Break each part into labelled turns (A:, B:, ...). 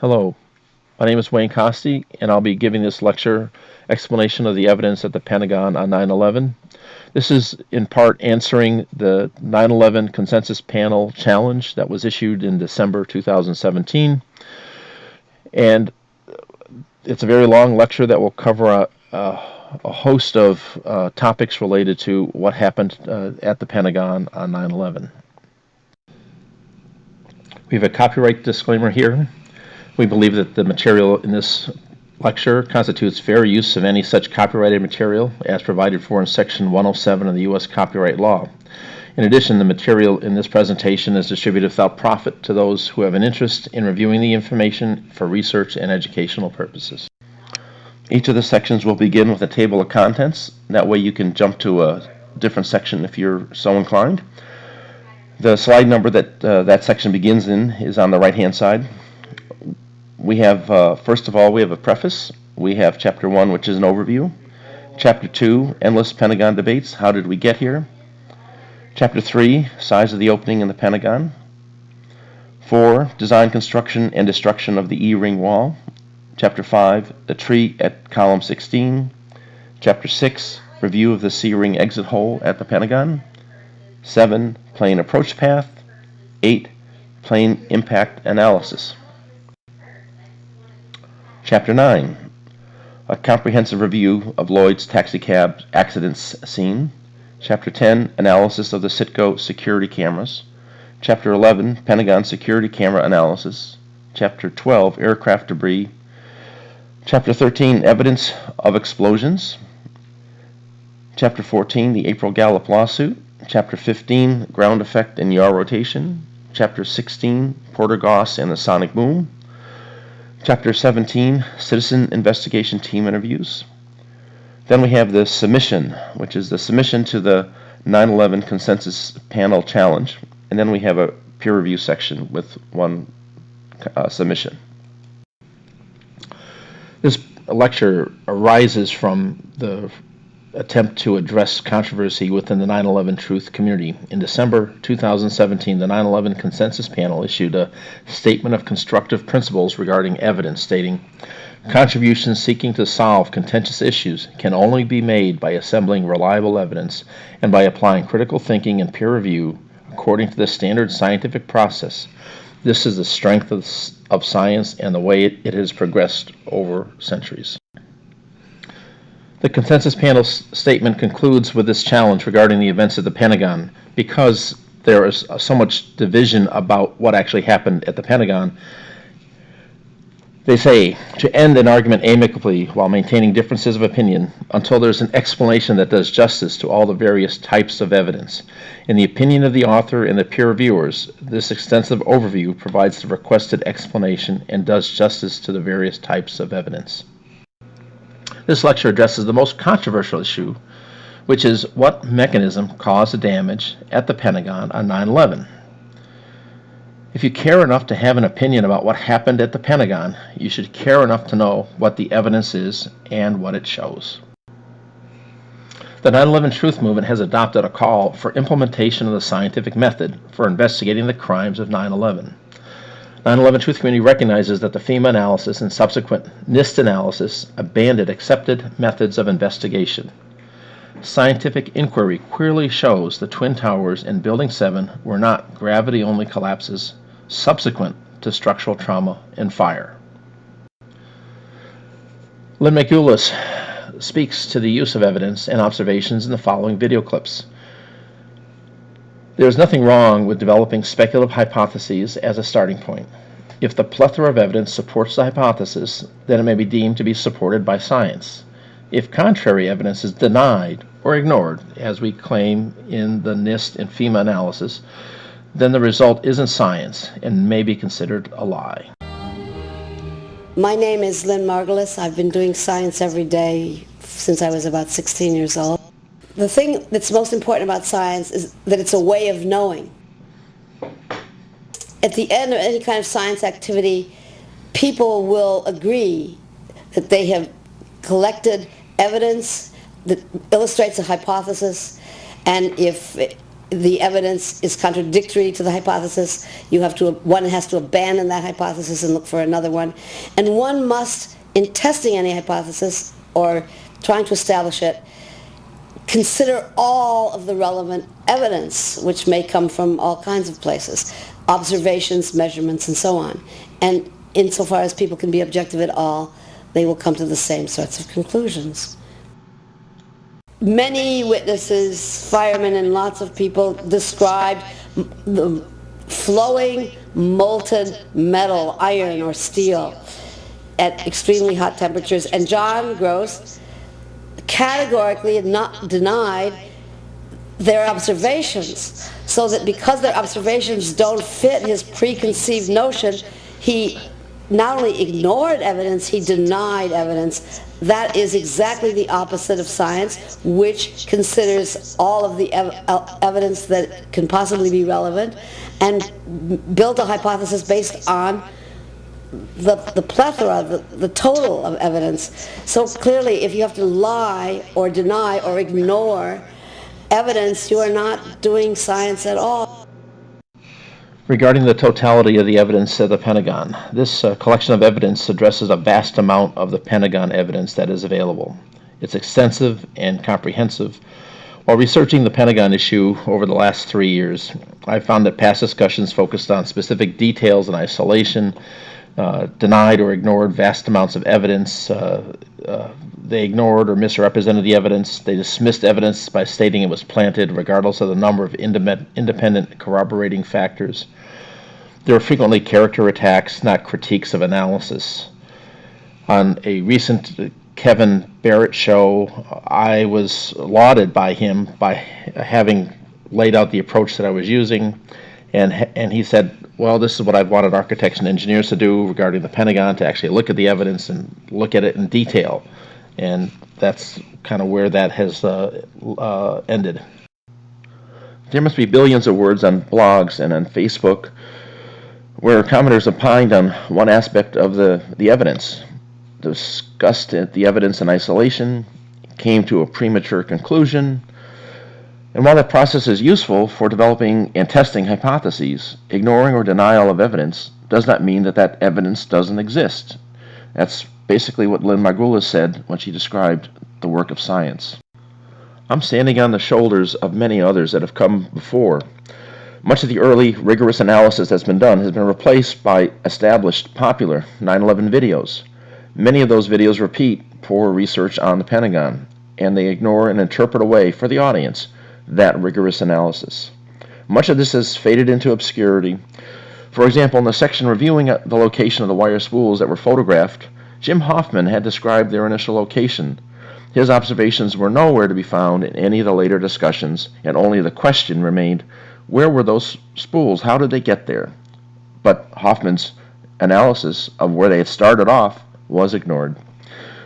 A: Hello, my name is Wayne Coste, and I'll be giving this lecture explanation of the evidence at the Pentagon on 9/11. This is in part answering the 9/11 Consensus Panel Challenge that was issued in December 2017. And it's a very long lecture that will cover a host of topics related to what happened at the Pentagon on 9/11. We have a copyright disclaimer here. We believe that the material in this lecture constitutes fair use of any such copyrighted material as provided for in Section 107 of the U.S. Copyright Law. In addition, the material in this presentation is distributed without profit to those who have an interest in reviewing the information for research and educational purposes. Each of the sections will begin with a table of contents. That way you can jump to a different section if you're so inclined. The slide number that that section begins in is on the right-hand side. We have, first of all, we have a preface. We have Chapter 1, which is an overview. Chapter 2, Endless Pentagon Debates, How Did We Get Here? Chapter 3, Size of the Opening in the Pentagon. 4, Design, Construction, and Destruction of the E-Ring Wall. Chapter 5, The Tree at Column 16. Chapter 6, Review of the C-Ring Exit Hole at the Pentagon. 7, Plane Approach Path. 8, Plane Impact Analysis. Chapter 9, a comprehensive review of Lloyd's taxicab accidents scene. Chapter 10, analysis of the Citgo security cameras. Chapter 11, Pentagon security camera analysis. Chapter 12, aircraft debris. Chapter 13, evidence of explosions. Chapter 14, the April Gallup lawsuit. Chapter 15, ground effect and yaw rotation. Chapter 16, Porter-Goss and the sonic boom. Chapter 17, Citizen Investigation Team Interviews. Then we have the submission, which is the submission to the 9/11 Consensus Panel Challenge. And then we have a peer review section with one submission. This lecture arises from the attempt to address controversy within the 9/11 truth community. In December 2017, the 9/11 Consensus Panel issued a statement of constructive principles regarding evidence, stating, "Contributions seeking to solve contentious issues can only be made by assembling reliable evidence and by applying critical thinking and peer review according to the standard scientific process. This is the strength of science and the way it has progressed over centuries." The Consensus Panel's statement concludes with this challenge regarding the events at the Pentagon. Because there is so much division about what actually happened at the Pentagon, they say, to end an argument amicably while maintaining differences of opinion until there's an explanation that does justice to all the various types of evidence. In the opinion of the author and the peer reviewers, this extensive overview provides the requested explanation and does justice to the various types of evidence. This lecture addresses the most controversial issue, which is what mechanism caused the damage at the Pentagon on 9/11. If you care enough to have an opinion about what happened at the Pentagon, you should care enough to know what the evidence is and what it shows. The 9/11 Truth Movement has adopted a call for implementation of the scientific method for investigating the crimes of 9/11. 9/11 Truth Community recognizes that the FEMA analysis and subsequent NIST analysis abandoned accepted methods of investigation. Scientific inquiry clearly shows the Twin Towers and Building 7 were not gravity-only collapses subsequent to structural trauma and fire. Lynn McEuless speaks to the use of evidence and observations in the following video clips. There is nothing wrong with developing speculative hypotheses as a starting point. If the plethora of evidence supports the hypothesis, then it may be deemed to be supported by science. If contrary evidence is denied or ignored, as we claim in the NIST and FEMA analysis, then the result isn't science and may be considered a lie.
B: My name is Lynn Margulis. I've been doing science every day since I was about 16 years old. The thing that's most important about science is that it's a way of knowing. At the end of any kind of science activity, people will agree that they have collected evidence that illustrates a hypothesis, and if the evidence is contradictory to the hypothesis, one has to abandon that hypothesis and look for another one. And one must, in testing any hypothesis or trying to establish it, consider all of the relevant evidence, which may come from all kinds of places, observations, measurements, and so on. And insofar as people can be objective at all, they will come to the same sorts of conclusions. Many witnesses, firemen and lots of people, described the flowing molten metal, iron or steel, at extremely hot temperatures. And John Gross categorically had not denied their observations, so that because their observations don't fit his preconceived notion, he not only ignored evidence, he denied evidence. That is exactly the opposite of science, which considers all of the evidence that can possibly be relevant and built a hypothesis based on the plethora, the total of evidence. So clearly, if you have to lie or deny or ignore evidence, you are not doing science at all.
A: Regarding the totality of the evidence at the Pentagon, this collection of evidence addresses a vast amount of the Pentagon evidence that is available. It's extensive and comprehensive. While researching the Pentagon issue over the last 3 years, I found that past discussions focused on specific details in isolation, denied or ignored vast amounts of evidence. They ignored or misrepresented the evidence. They dismissed evidence by stating it was planted, regardless of the number of independent corroborating factors. There were frequently character attacks, not critiques of analysis. On a recent Kevin Barrett show, I was lauded by him by having laid out the approach that I was using, and he said, well, this is what I've wanted architects and engineers to do regarding the Pentagon, to actually look at the evidence and look at it in detail. And that's kind of where that has ended. There must be billions of words on blogs and on Facebook where commenters opined on one aspect of the evidence, discussed the evidence in isolation, came to a premature conclusion. And while that process is useful for developing and testing hypotheses, ignoring or denial of evidence does not mean that that evidence doesn't exist. That's basically what Lynn Margulis said when she described the work of science. I'm standing on the shoulders of many others that have come before. Much of the early rigorous analysis that's been done has been replaced by established popular 9/11 videos. Many of those videos repeat poor research on the Pentagon, and they ignore and interpret away for the audience that rigorous analysis. Much of this has faded into obscurity. For example, in the section reviewing the location of the wire spools that were photographed, Jim Hoffman had described their initial location. His observations were nowhere to be found in any of the later discussions, and only the question remained, where were those spools? How did they get there? But Hoffman's analysis of where they had started off was ignored.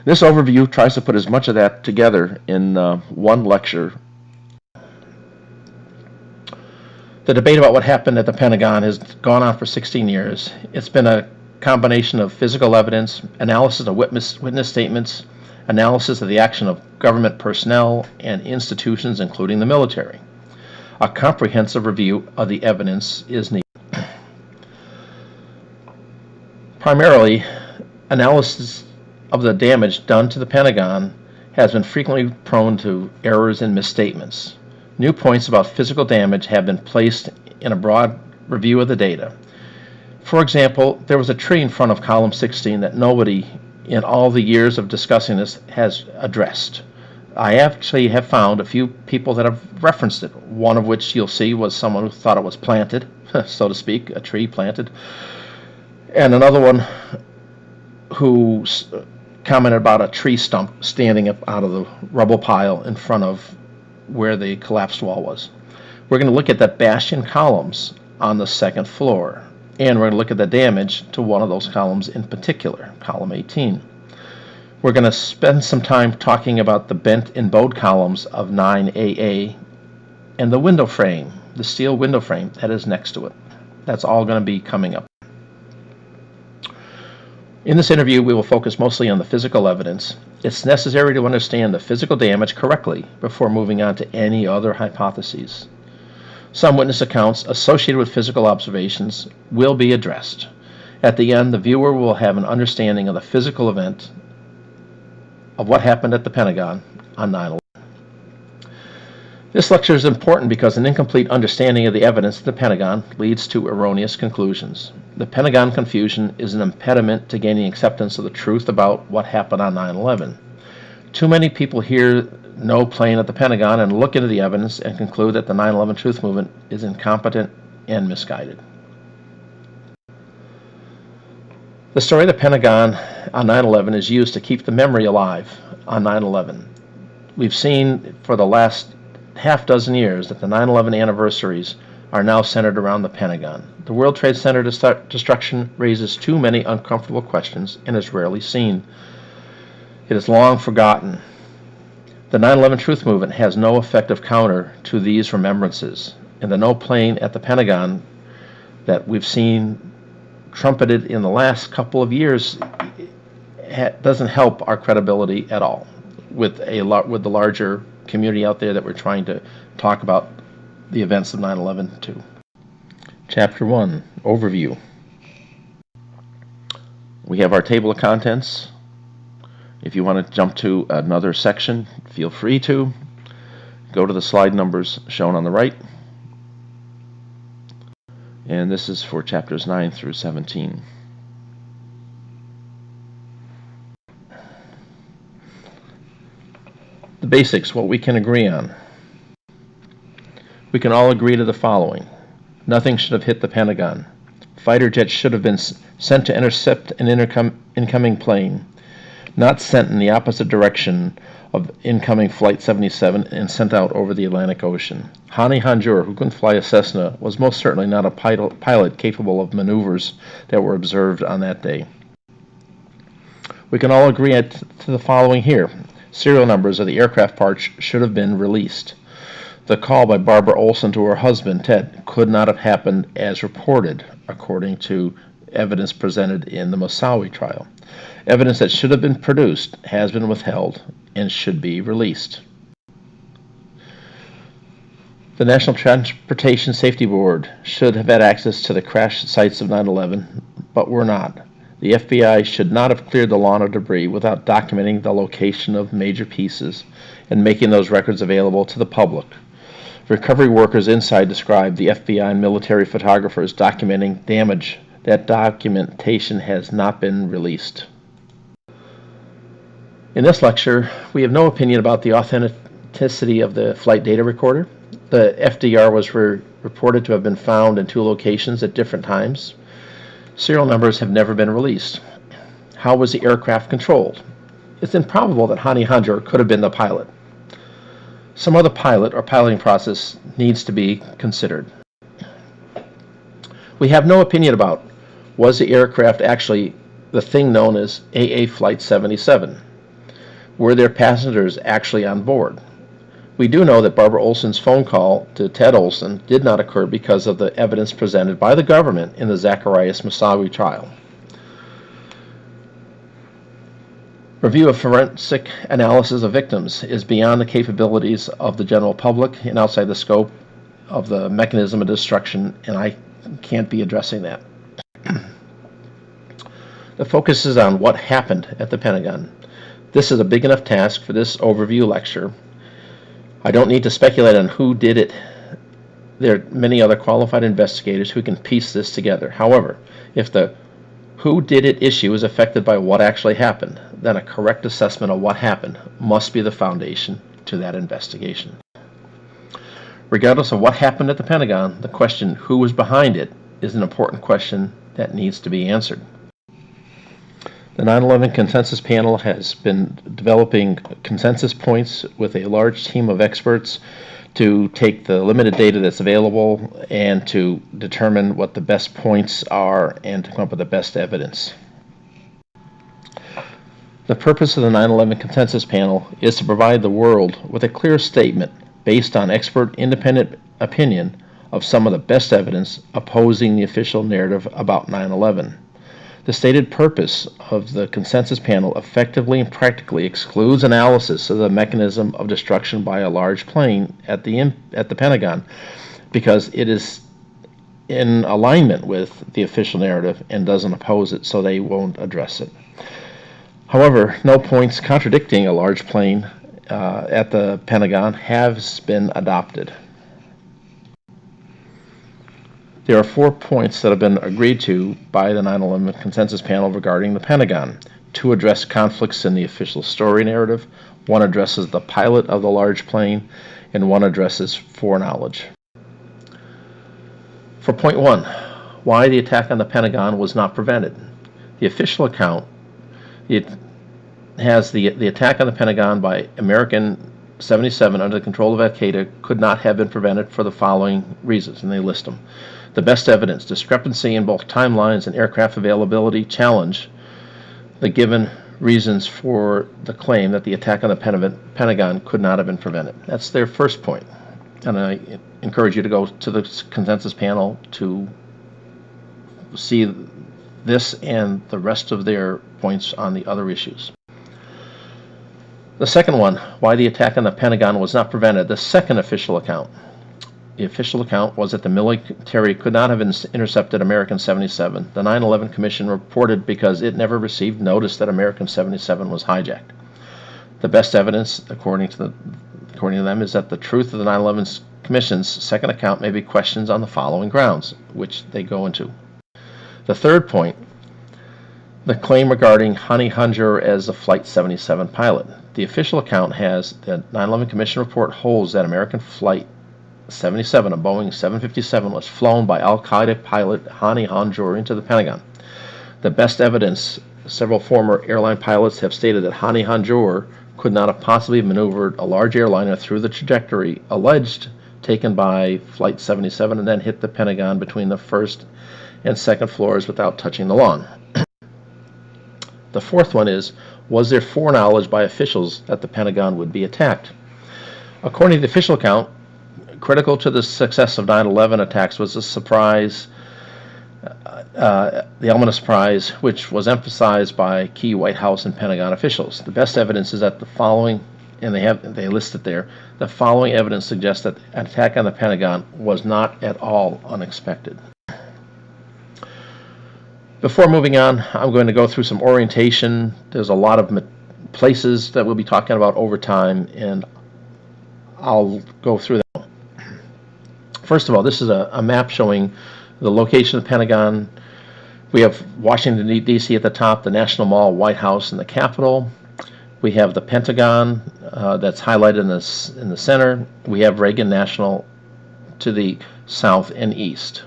A: This overview tries to put as much of that together in one lecture. The debate about what happened at the Pentagon has gone on for 16 years. It's been a combination of physical evidence, analysis of witness statements, analysis of the action of government personnel and institutions, including the military. A comprehensive review of the evidence is needed. Primarily, analysis of the damage done to the Pentagon has been frequently prone to errors and misstatements. New points about physical damage have been placed in a broad review of the data. For example, there was a tree in front of column 16 that nobody in all the years of discussing this has addressed. I actually have found a few people that have referenced it, one of which you'll see was someone who thought it was planted, so to speak, a tree planted, and another one who commented about a tree stump standing up out of the rubble pile in front of where the collapsed wall was. We're going to look at the bastion columns on the second floor, and we're going to look at the damage to one of those columns in particular, column 18. We're going to spend some time talking about the bent and bowed columns of 9AA and the window frame, the steel window frame that is next to it. That's all going to be coming up. In this interview, we will focus mostly on the physical evidence. It's necessary to understand the physical damage correctly before moving on to any other hypotheses. Some witness accounts associated with physical observations will be addressed. At the end, the viewer will have an understanding of the physical event of what happened at the Pentagon on 9/11. This lecture is important because an incomplete understanding of the evidence at the Pentagon leads to erroneous conclusions. The Pentagon confusion is an impediment to gaining acceptance of the truth about what happened on 9/11. Too many people hear no plane at the Pentagon and look into the evidence and conclude that the 9/11 truth movement is incompetent and misguided. The story of the Pentagon on 9/11 is used to keep the memory alive on 9/11. We've seen for the last half dozen years that the 9/11 anniversaries are now centered around the Pentagon. The World Trade Center destruction raises too many uncomfortable questions and is rarely seen. It is long forgotten. The 9/11 truth movement has no effective counter to these remembrances, and the no plane at the Pentagon that we've seen trumpeted in the last couple of years doesn't help our credibility at all with the larger community out there that we're trying to talk about the events of 9/11 to. Chapter 1, Overview. We have our table of contents. If you want to jump to another section, feel free to. Go to the slide numbers shown on the right. And this is for chapters 9 through 17. The basics, what we can agree on. We can all agree to the following. Nothing should have hit the Pentagon. Fighter jets should have been sent to intercept an incoming plane, not sent in the opposite direction of incoming Flight 77 and sent out over the Atlantic Ocean. Hani Hanjour, who couldn't fly a Cessna, was most certainly not a pilot capable of maneuvers that were observed on that day. We can all agree to the following here. Serial numbers of the aircraft parts should have been released. The call by Barbara Olson to her husband, Ted, could not have happened as reported, according to evidence presented in the Moussaoui trial. Evidence that should have been produced has been withheld and should be released. The National Transportation Safety Board should have had access to the crash sites of 9/11, but were not. The FBI should not have cleared the lawn of debris without documenting the location of major pieces and making those records available to the public. Recovery workers inside described the FBI and military photographers documenting damage. That documentation has not been released. In this lecture, we have no opinion about the authenticity of the flight data recorder. The FDR was reported to have been found in 2 locations at different times. Serial numbers have never been released. How was the aircraft controlled? It's improbable that Hani Hanjour could have been the pilot. Some other pilot or piloting process needs to be considered. We have no opinion about, was the aircraft actually the thing known as AA Flight 77? Were there passengers actually on board? We do know that Barbara Olson's phone call to Ted Olson did not occur because of the evidence presented by the government in the Zacharias Moussaoui trial. Review of forensic analysis of victims is beyond the capabilities of the general public and outside the scope of the mechanism of destruction, and I can't be addressing that. The focus is on what happened at the Pentagon. This is a big enough task for this overview lecture. I don't need to speculate on who did it. There are many other qualified investigators who can piece this together. However, if the who did it issue is affected by what actually happened, then a correct assessment of what happened must be the foundation to that investigation. Regardless of what happened at the Pentagon, the question who was behind it is an important question that needs to be answered. The 9/11 Consensus Panel has been developing consensus points with a large team of experts to take the limited data that's available and to determine what the best points are and to come up with the best evidence. The purpose of the 9/11 Consensus Panel is to provide the world with a clear statement based on expert independent opinion of some of the best evidence opposing the official narrative about 9/11. The stated purpose of the Consensus Panel effectively and practically excludes analysis of the mechanism of destruction by a large plane at the Pentagon because it is in alignment with the official narrative and doesn't oppose it, so they won't address it. However, no points contradicting a large plane at the Pentagon has been adopted. There are 4 points that have been agreed to by the 9/11 Consensus Panel regarding the Pentagon. 2 address conflicts in the official story narrative, 1 addresses the pilot of the large plane, and 1 addresses foreknowledge. For point 1, why the attack on the Pentagon was not prevented. The official account, it has the attack on the Pentagon by American 77 under the control of Al-Qaeda could not have been prevented for the following reasons, and they list them. The best evidence, discrepancy in both timelines and aircraft availability challenge the given reasons for the claim that the attack on the Pentagon could not have been prevented. That's their first point. And I encourage you to go to the consensus panel to see this and the rest of their points on the other issues. The second one, why the attack on the Pentagon was not prevented. The second official account. The official account was that the military could not have intercepted American 77. The 9/11 Commission reported because it never received notice that American 77 was hijacked. The best evidence, according to them, is that the truth of the 9/11 Commission's second account may be questioned on the following grounds, which they go into. The third point, the claim regarding Hani Hanjour as the Flight 77 pilot. The official account has the 9/11 Commission report holds that American Flight 77, a Boeing 757, was flown by Al-Qaeda pilot Hani Hanjour into the Pentagon. The best evidence, several former airline pilots have stated that Hani Hanjour could not have possibly maneuvered a large airliner through the trajectory alleged taken by Flight 77 and then hit the Pentagon between the first and second floors without touching the lawn. The fourth one is, was there foreknowledge by officials that the Pentagon would be attacked? According to the official account, critical to the success of 9/11 attacks was the surprise, the element of surprise, which was emphasized by key White House and Pentagon officials. The best evidence is that the following, and they list it there, the following evidence suggests that an attack on the Pentagon was not at all unexpected. Before moving on, I'm going to go through some orientation. There's a lot of places that we'll be talking about over time, and I'll go through them. First of all, this is a map showing the location of the Pentagon. We have Washington, D.C. at the top, the National Mall, White House, and the Capitol. We have the Pentagon that's highlighted in the center. We have Reagan National to the south and east.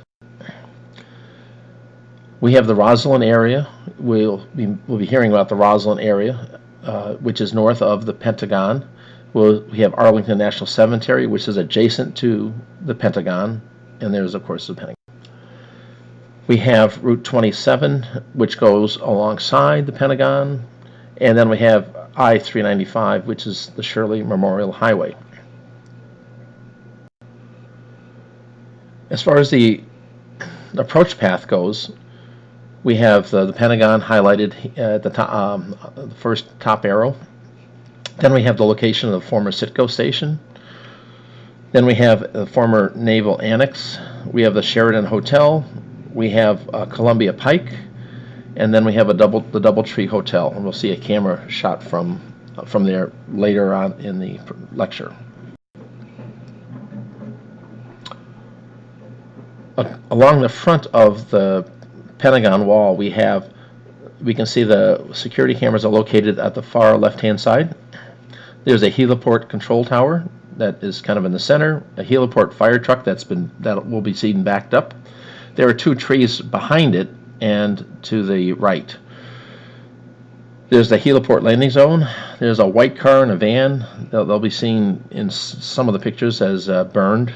A: We have the Roslyn area. We'll be hearing about the Roslyn area, which is north of the Pentagon. We have Arlington National Cemetery, which is adjacent to the Pentagon, and there's, of course, the Pentagon. We have Route 27, which goes alongside the Pentagon, and then we have I-395, which is the Shirley Memorial Highway. As far as the approach path goes, we have the Pentagon highlighted at the top, the first top arrow. Then we have the location of the former Citgo station. Then we have the former Naval Annex. We have the Sheridan Hotel. We have Columbia Pike. And then we have the Doubletree Hotel. And we'll see a camera shot from there later on in the lecture. Along the front of the Pentagon wall, we can see the security cameras are located at the far left-hand side. There's a heliport control tower that is kind of in the center, a heliport fire truck that will be seen backed up. There are 2 trees behind it and to the right. There's the heliport landing zone. There's a white car and a van. They'll be seen in some of the pictures as burned.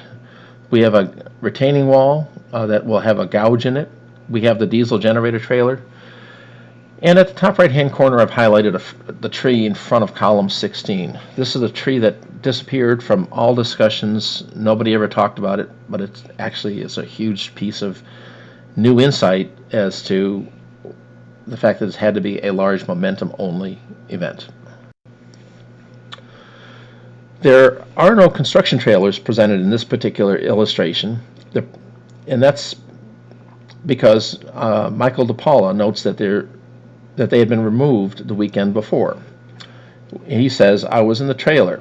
A: We have a retaining wall that will have a gouge in it. We have the diesel generator trailer. And at the top right-hand corner, I've highlighted the tree in front of column 16. This is a tree that disappeared from all discussions. Nobody ever talked about it, but it's a huge piece of new insight as to the fact that it's had to be a large momentum-only event. There are no construction trailers presented in this particular illustration, and that's because Michael DePaula notes that they had been removed the weekend before. He says, I was in the trailer.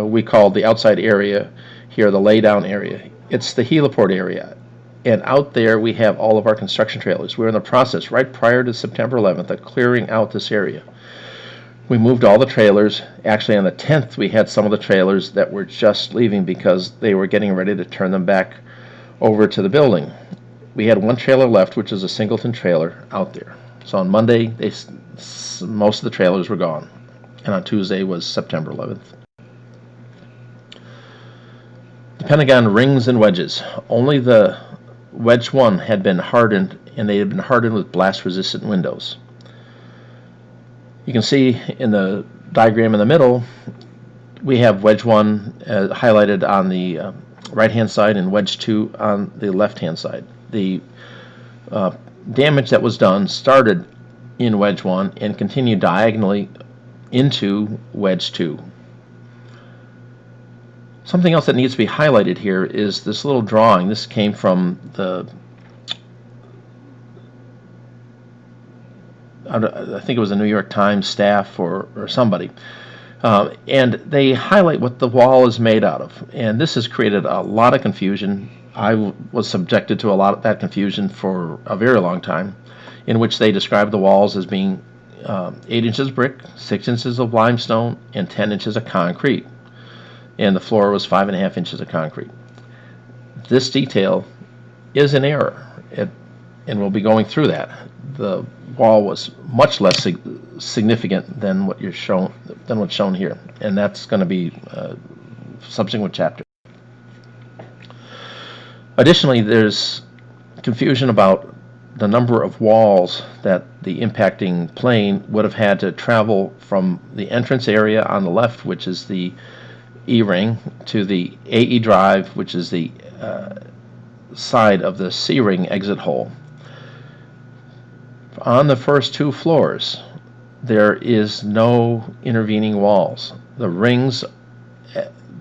A: We called the outside area here the laydown area. It's the heliport area. And out there we have all of our construction trailers. We're in the process right prior to September 11th of clearing out this area. We moved all the trailers. Actually, on the 10th, we had some of the trailers that were just leaving because they were getting ready to turn them back over to the building. We had one trailer left, which is a singleton trailer out there. So on Monday, most of the trailers were gone. And on Tuesday was September 11th. The Pentagon rings and wedges. Only the wedge 1 had been hardened, and they had been hardened with blast-resistant windows. You can see in the diagram in the middle, we have wedge 1 highlighted on the right-hand side and wedge 2 on the left-hand side. The damage that was done started in wedge 1 and continued diagonally into wedge 2. Something else that needs to be highlighted here is this little drawing. This came from I think it was a New York Times staff or somebody. And they highlight what the wall is made out of. And this has created a lot of confusion. I was subjected to a lot of that confusion for a very long time, in which they described the walls as being 8 inches brick, 6 inches of limestone, and 10 inches of concrete. And the floor was 5.5 inches of concrete. This detail is an error, and we'll be going through that. The wall was much less significant than what's shown here, and that's going to be a subsequent chapter. Additionally, there's confusion about the number of walls that the impacting plane would have had to travel from the entrance area on the left, which is the E-ring, to the AE drive, which is the side of the C-ring exit hole. On the first 2 floors, there is no intervening walls. The rings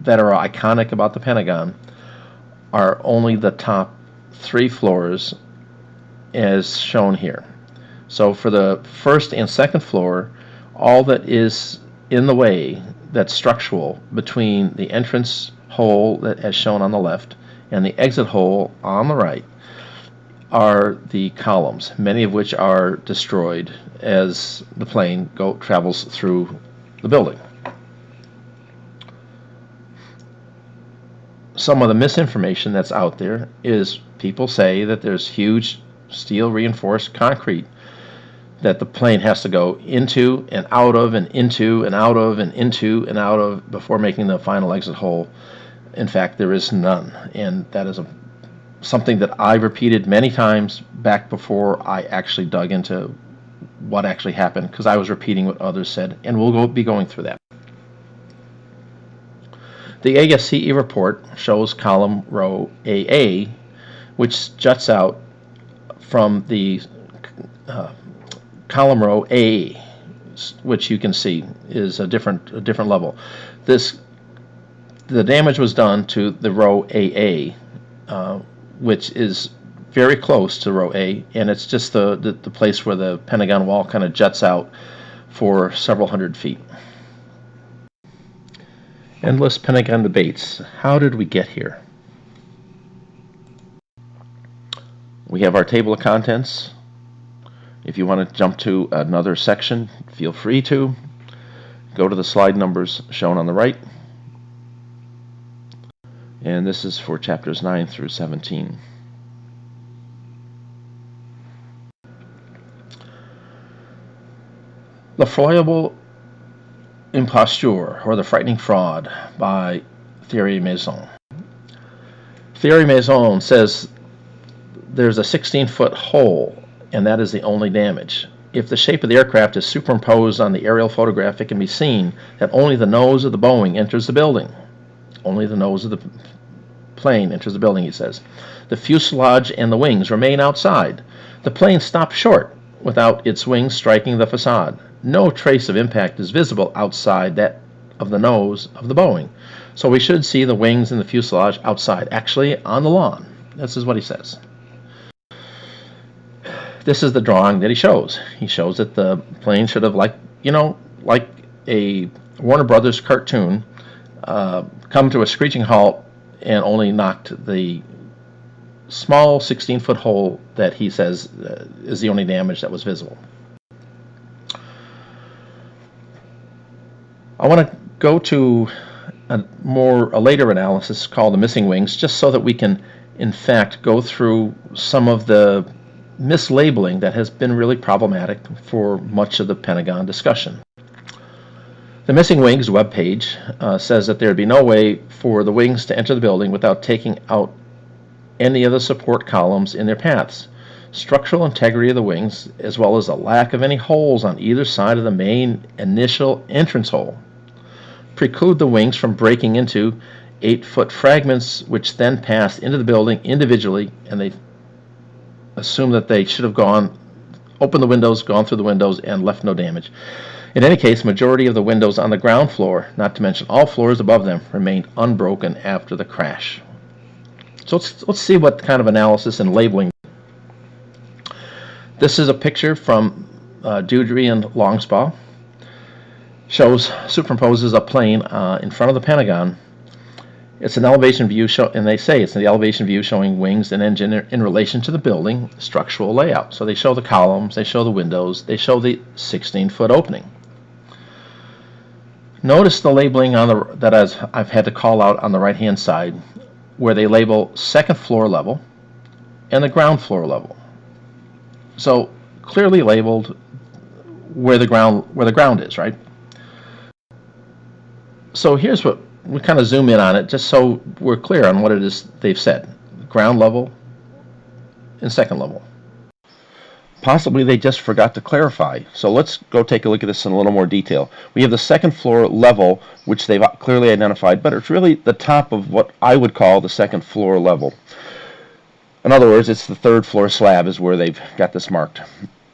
A: that are iconic about the Pentagon are only the top 3 floors as shown here. So for the first and second floor, all that is in the way that's structural between the entrance hole that as shown on the left and the exit hole on the right are the columns, many of which are destroyed as the plane travels through the building. Some of the misinformation that's out there is people say that there's huge steel reinforced concrete that the plane has to go into and out of and into and out of and into and out of before making the final exit hole. In fact, there is none, and that is something that I repeated many times back before I actually dug into what actually happened, because I was repeating what others said, and we'll be going through that. The ASCE report shows column row AA, which juts out from the column row A, which you can see is a different level. The damage was done to the row AA, which is very close to row A, and it's just the place where the Pentagon wall kind of juts out for several hundred feet. Endless Pentagon debates. How did we get here? We have our table of contents. If you want to jump to another section, feel free to. Go to the slide numbers shown on the right. And this is for chapters 9 through 17. The Foible Imposture, or the Frightening Fraud, by Thierry Maison. Thierry Maison says there's a 16-foot hole, and that is the only damage. If the shape of the aircraft is superimposed on the aerial photograph, it can be seen that only the nose of the Boeing enters the building. Only the nose of the plane enters the building, he says. The fuselage and the wings remain outside. The plane stops short without its wings striking the facade. No trace of impact is visible outside that of the nose of the Boeing. So we should see the wings and the fuselage outside, actually on the lawn. This is what he says. This is the drawing that he shows. He shows that the plane should have, like a Warner Brothers cartoon, come to a screeching halt and only knocked the small 16-foot hole that he says is the only damage that was visible. I want to go to a later analysis called the missing wings, just so that we can, in fact, go through some of the mislabeling that has been really problematic for much of the Pentagon discussion. The Missing Wings webpage says that there would be no way for the wings to enter the building without taking out any of the support columns in their paths. Structural integrity of the wings, as well as the lack of any holes on either side of the main initial entrance hole, preclude the wings from breaking into 8-foot fragments, which then pass into the building individually, and they assume that they should have opened the windows, gone through the windows, and left no damage. In any case, majority of the windows on the ground floor, not to mention all floors above them, remained unbroken after the crash. So let's see what kind of analysis and labeling. This is a picture from Dewdrey and Longspaw. Superimposes a plane in front of the Pentagon. It's an elevation view, and they say it's the elevation view showing wings and engine in relation to the building structural layout. So they show the columns, they show the windows, they show the 16-foot opening. Notice the labeling that I've had to call out on the right-hand side, where they label second floor level and the ground floor level. So clearly labeled where the ground is, right? So here's what we kind of zoom in on it, just so we're clear on what it is they've said: ground level and second level. Possibly they just forgot to clarify. So let's go take a look at this in a little more detail. We have the second floor level, which they've clearly identified, but it's really the top of what I would call the second floor level. In other words, it's the third floor slab is where they've got this marked.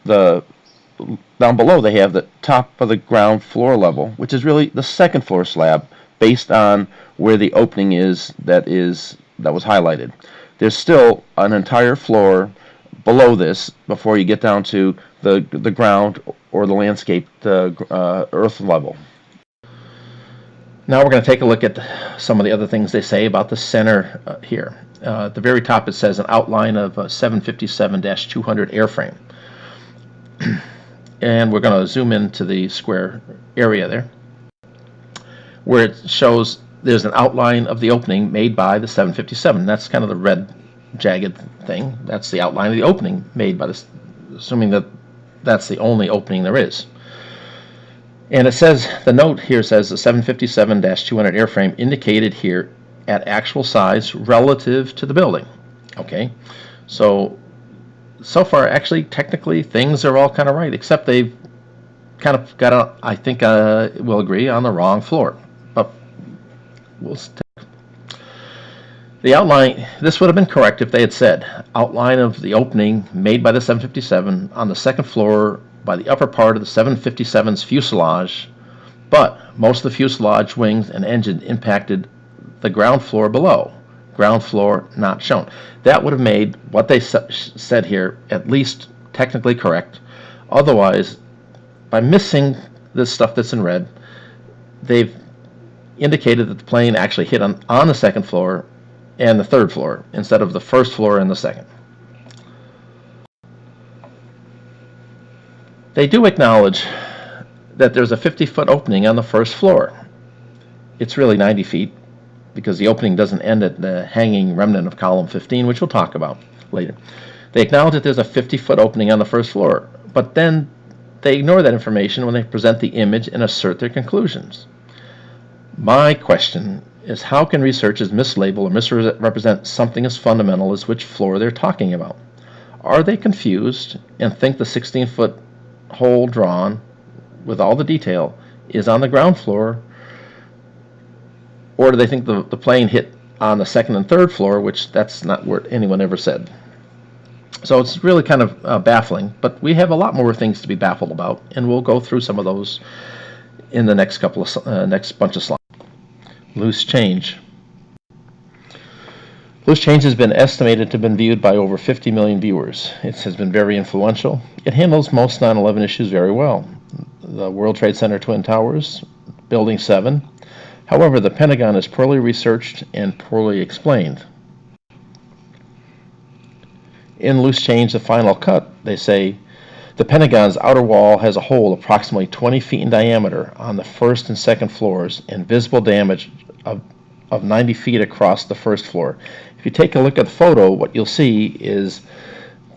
A: Down below they have the top of the ground floor level, which is really the second floor slab based on where the opening is that was highlighted. There's still an entire floor below this before you get down to the ground or the landscape, the earth level. Now we're going to take a look at some of the other things they say about the center here. At the very top it says an outline of a 757-200 airframe. And we're going to zoom into the square area there, where it shows there's an outline of the opening made by the 757. That's kind of the red jagged thing. That's the outline of the opening made by this, assuming that that's the only opening there is. And it says, the note here says the 757-200 airframe indicated here at actual size relative to the building. Okay, so far, actually, technically, things are all kind of right, except they've kind of got, I think we'll agree, on the wrong floor. But we'll the outline, this would have been correct if they had said, outline of the opening made by the 757 on the second floor by the upper part of the 757's fuselage, but most of the fuselage wings and engine impacted the ground floor below. Ground floor not shown. That would have made what they said here at least technically correct. Otherwise, by missing this stuff that's in red, they've indicated that the plane actually hit on the second floor and the third floor instead of the first floor and the second. They do acknowledge that there's a 50-foot opening on the first floor. It's really 90 feet because the opening doesn't end at the hanging remnant of column 15, which we'll talk about later. They acknowledge that there's a 50-foot opening on the first floor, but then they ignore that information when they present the image and assert their conclusions. My question is, how can researchers mislabel or misrepresent something as fundamental as which floor they're talking about? Are they confused and think the 16-foot hole drawn with all the detail is on the ground floor, or do they think the plane hit on the second and third floor, which that's not what anyone ever said? So it's really kind of baffling, but we have a lot more things to be baffled about, and we'll go through some of those in the next next bunch of slides. Loose change. Loose change has been estimated to have been viewed by over 50 million viewers. It has been very influential. It handles most 9/11 issues very well. The World Trade Center Twin Towers, Building 7. However, the Pentagon is poorly researched and poorly explained. In Loose Change, the final cut, they say, the Pentagon's outer wall has a hole approximately 20 feet in diameter on the first and second floors and visible damage of 90 feet across the first floor. If you take a look at the photo, what you'll see is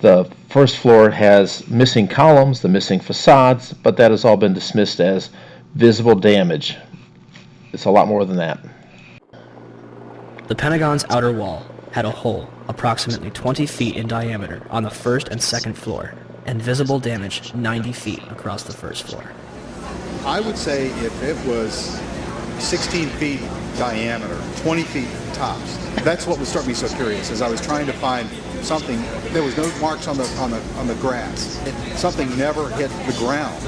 A: the first floor has missing columns, the missing facades, but that has all been dismissed as visible damage. It's a lot more than that.
C: The Pentagon's outer wall had a hole approximately 20 feet in diameter on the first and second floor, and visible damage 90 feet across the first floor.
D: I would say if it was 16 feet diameter, 20 feet tops, that's what would start me so curious, as I was trying to find something. There was no marks on the grass. Something never hit the ground.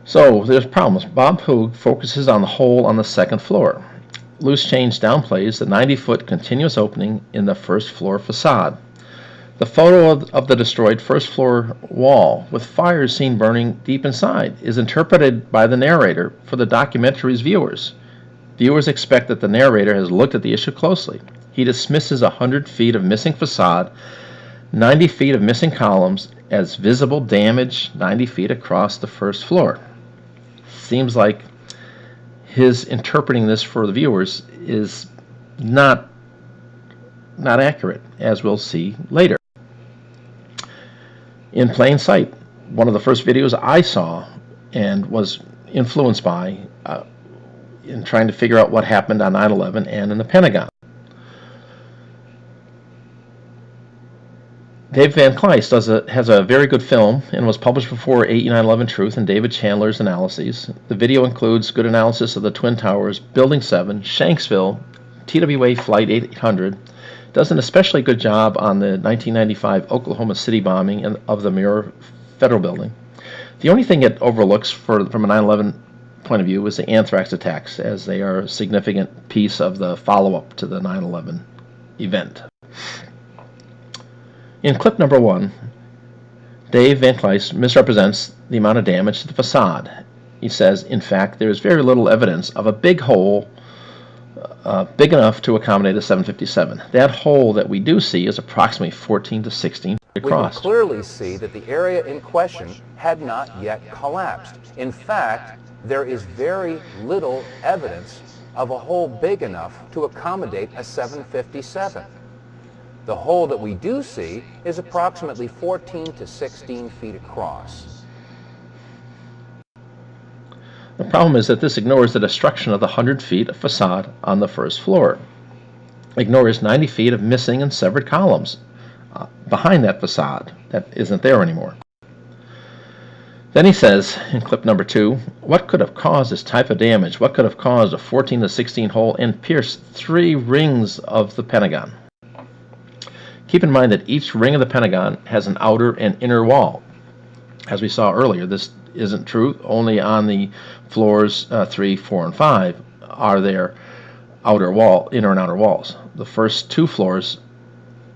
A: So there's problems. Bob Hoog focuses on the hole on the second floor. Loose Change downplays the 90-foot continuous opening in the first floor facade. The photo of the destroyed first floor wall with fires seen burning deep inside is interpreted by the narrator for the documentary's viewers. Viewers expect that the narrator has looked at the issue closely. He dismisses 100 feet of missing facade, 90 feet of missing columns as visible damage 90 feet across the first floor. Seems like his interpreting this for the viewers is not accurate, as we'll see later. In plain sight, one of the first videos I saw and was influenced by in trying to figure out what happened on 9/11 and in the Pentagon. Dave Van Kleist has a very good film and was published before 9/11 Truth and David Chandler's analyses. The video includes good analysis of the Twin Towers, Building 7, Shanksville, TWA Flight 800, does an especially good job on the 1995 Oklahoma City bombing of the Muir Federal Building. The only thing it overlooks from a 9/11 point of view is the anthrax attacks, as they are a significant piece of the follow-up to the 9/11 event. In clip number 1, Dave Van Kleist misrepresents the amount of damage to the facade. He says, in fact, there is very little evidence of a big hole big enough to accommodate a 757. That hole that we do see is approximately 14 to 16 feet across.
E: We can clearly see that the area in question had not yet collapsed. In fact, there is very little evidence of a hole big enough to accommodate a 757. The hole that we do see is approximately 14 to 16 feet across.
A: The problem is that this ignores the destruction of the 100 feet of facade on the first floor. Ignores 90 feet of missing and severed columns behind that facade that isn't there anymore. Then he says, in clip number 2, what could have caused this type of damage? What could have caused a 14 to 16 hole and pierced 3 rings of the Pentagon? Keep in mind that each ring of the Pentagon has an outer and inner wall. As we saw earlier, this isn't true. Only on the floors 3, 4, and 5 are there inner and outer walls. The first 2 floors,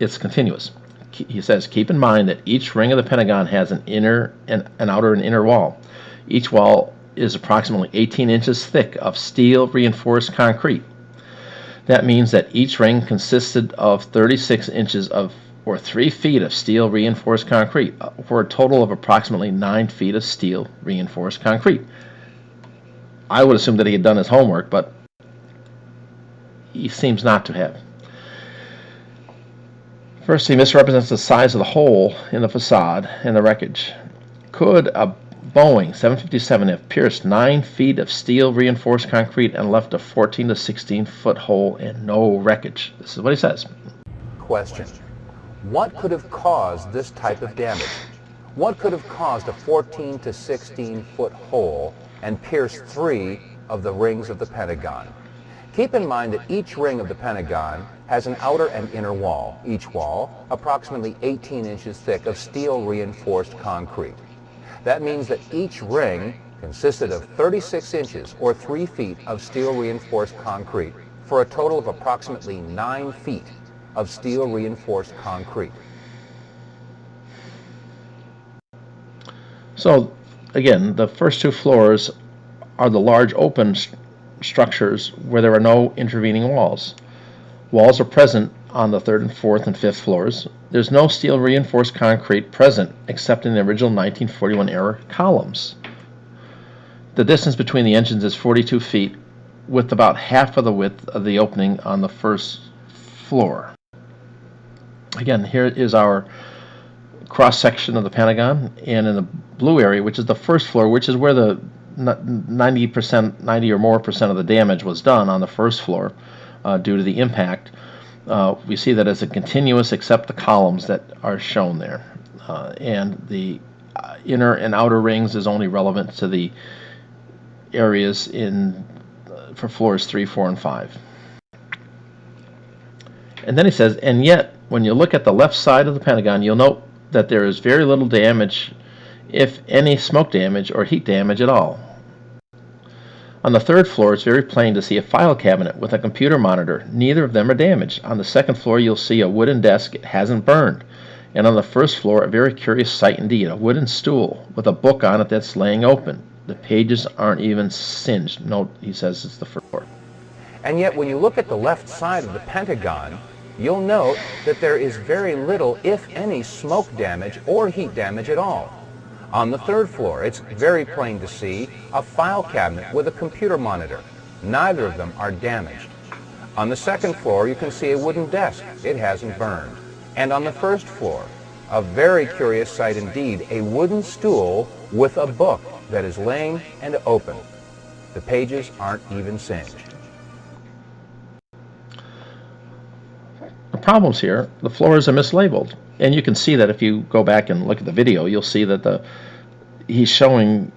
A: it's continuous. He says, keep in mind that each ring of the Pentagon has an outer and inner wall. Each wall is approximately 18 inches thick of steel reinforced concrete. That means that each ring consisted of 36 inches or 3 feet of steel reinforced concrete, for a total of approximately 9 feet of steel reinforced concrete. I would assume that he had done his homework, but he seems not to have. First, he misrepresents the size of the hole in the facade and the wreckage. Could a Boeing 757 have pierced 9 feet of steel reinforced concrete and left a 14 to 16 foot hole and no wreckage? This is what he says.
E: Question. What could have caused this type of damage? What could have caused a 14 to 16 foot hole and pierced 3 of the rings of the Pentagon? Keep in mind that each ring of the Pentagon has an outer and inner wall, each wall approximately 18 inches thick of steel reinforced concrete. That means that each ring consisted of 36 inches or 3 feet of steel reinforced concrete for a total of approximately 9 feet of steel reinforced concrete.
A: So again, the first two floors are the large open structures where there are no intervening walls. Walls are present on the third and fourth and fifth floors. There's no steel reinforced concrete present except in the original 1941 era columns. The distance between the engines is 42 feet, with about half of the width of the opening on the first floor. Again, here is our cross-section of the Pentagon, and in the blue area, which is the first floor, which is where the 90 or more percent of the damage was done on the first floor due to the impact. We see that as a continuous except the columns that are shown there. And the inner and outer rings is only relevant to the areas for floors 3, 4, and 5. And then he says, and yet, when you look at the left side of the Pentagon, you'll note that there is very little damage, if any smoke damage or heat damage at all. On the third floor, it's very plain to see a file cabinet with a computer monitor. Neither of them are damaged. On the second floor, you'll see a wooden desk. It hasn't burned. And on the first floor, a very curious sight indeed, a wooden stool with a book on it that's laying open. The pages aren't even singed. Note, he says it's the first floor.
E: And yet, when you look at the left side of the Pentagon, you'll note that there is very little, if any, smoke damage or heat damage at all. On the third floor, it's very plain to see a file cabinet with a computer monitor. Neither of them are damaged. On the second floor, you can see a wooden desk. It hasn't burned. And on the first floor, a very curious sight indeed, a wooden stool with a book that is laying and open. The pages aren't even singed.
A: The problems here, the floors are mislabeled. And you can see that if you go back and look at the video, you'll see that he's showing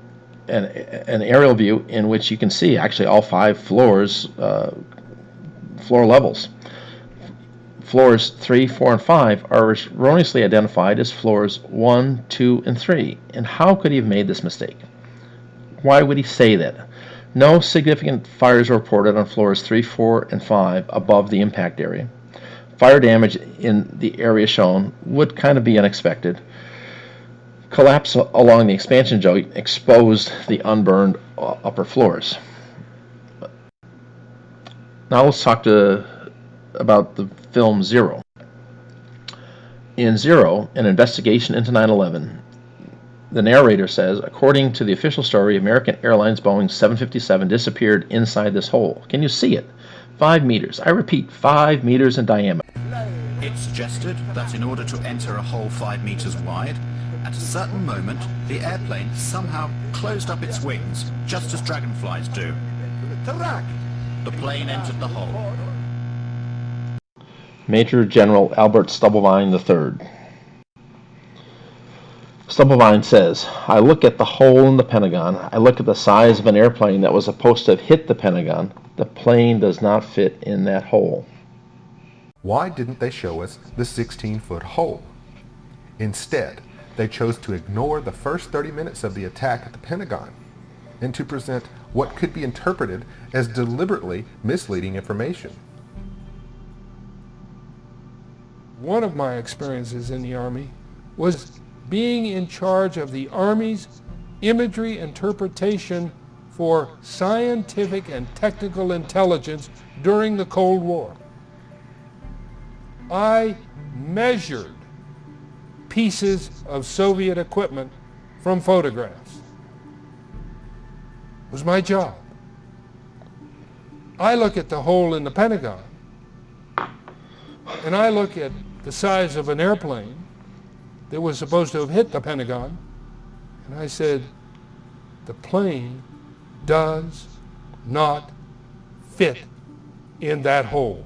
A: an aerial view in which you can see actually all 5 floors, floor levels. Floors 3, 4, and 5 are erroneously identified as floors 1, 2, and 3. And how could he have made this mistake? Why would he say that? No significant fires were reported on floors 3, 4, and 5 above the impact area. Fire damage in the area shown would kind of be unexpected. Collapse along the expansion joint exposed the unburned upper floors. Now let's talk about the film Zero. In Zero, an investigation into 9/11, the narrator says, according to the official story, American Airlines Boeing 757 disappeared inside this hole. Can you see it? 5 meters. I repeat, 5 meters in diameter.
F: It's suggested that in order to enter a hole 5 meters wide, at a certain moment, the airplane somehow closed up its wings, just as dragonflies do. The plane entered the hole.
A: Major General Albert Stubblevine III. Stubblevine says, I look at the hole in the Pentagon. I look at the size of an airplane that was supposed to have hit the Pentagon. The plane does not fit in that hole.
G: Why didn't they show us the 16-foot hole? Instead, they chose to ignore the first 30 minutes of the attack at the Pentagon and to present what could be interpreted as deliberately misleading information.
H: One of my experiences in the Army was being in charge of the Army's imagery interpretation for scientific and technical intelligence during the Cold War. I measured pieces of Soviet equipment from photographs. It was my job. I look at the hole in the Pentagon, and I look at the size of an airplane that was supposed to have hit the Pentagon, and I said, the plane does not fit in that hole.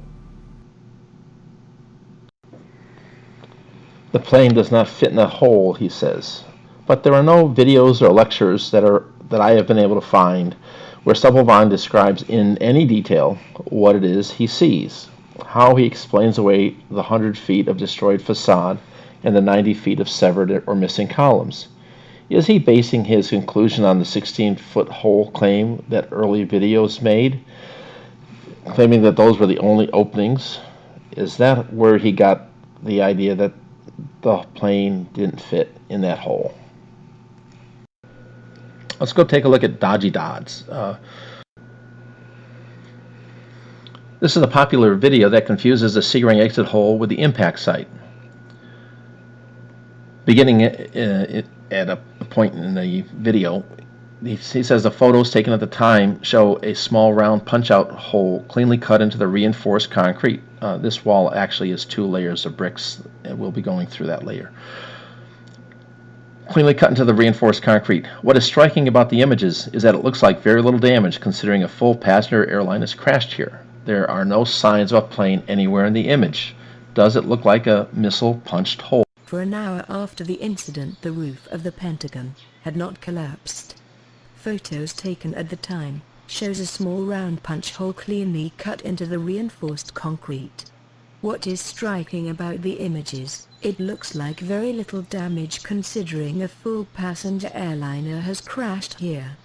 A: The plane does not fit in that hole, he says. But there are no videos or lectures that I have been able to find where Stubblevine describes in any detail what it is he sees, how he explains away the 100 feet of destroyed facade and the 90 feet of severed or missing columns. Is he basing his conclusion on the 16-foot hole claim that early videos made, claiming that those were the only openings? Is that where he got the idea that the plane didn't fit in that hole? Let's go take a look at Dodgy Dodds. This is a popular video that confuses the C-ring exit hole with the impact site. Beginning at a point in the video, he says the photos taken at the time show a small round punch-out hole cleanly cut into the reinforced concrete. This wall actually is 2 layers of bricks, and we'll be going through that later. Cleanly cut into the reinforced concrete. What is striking about the images is that it looks like very little damage considering a full passenger airline has crashed here. There are no signs of a plane anywhere in the image. Does it look like a missile punched hole?
I: For an hour after the incident, the roof of the Pentagon had not collapsed. Photos taken at the time shows a small round punch hole cleanly cut into the reinforced concrete. What is striking about the images, it looks like very little damage considering a full passenger airliner has crashed here.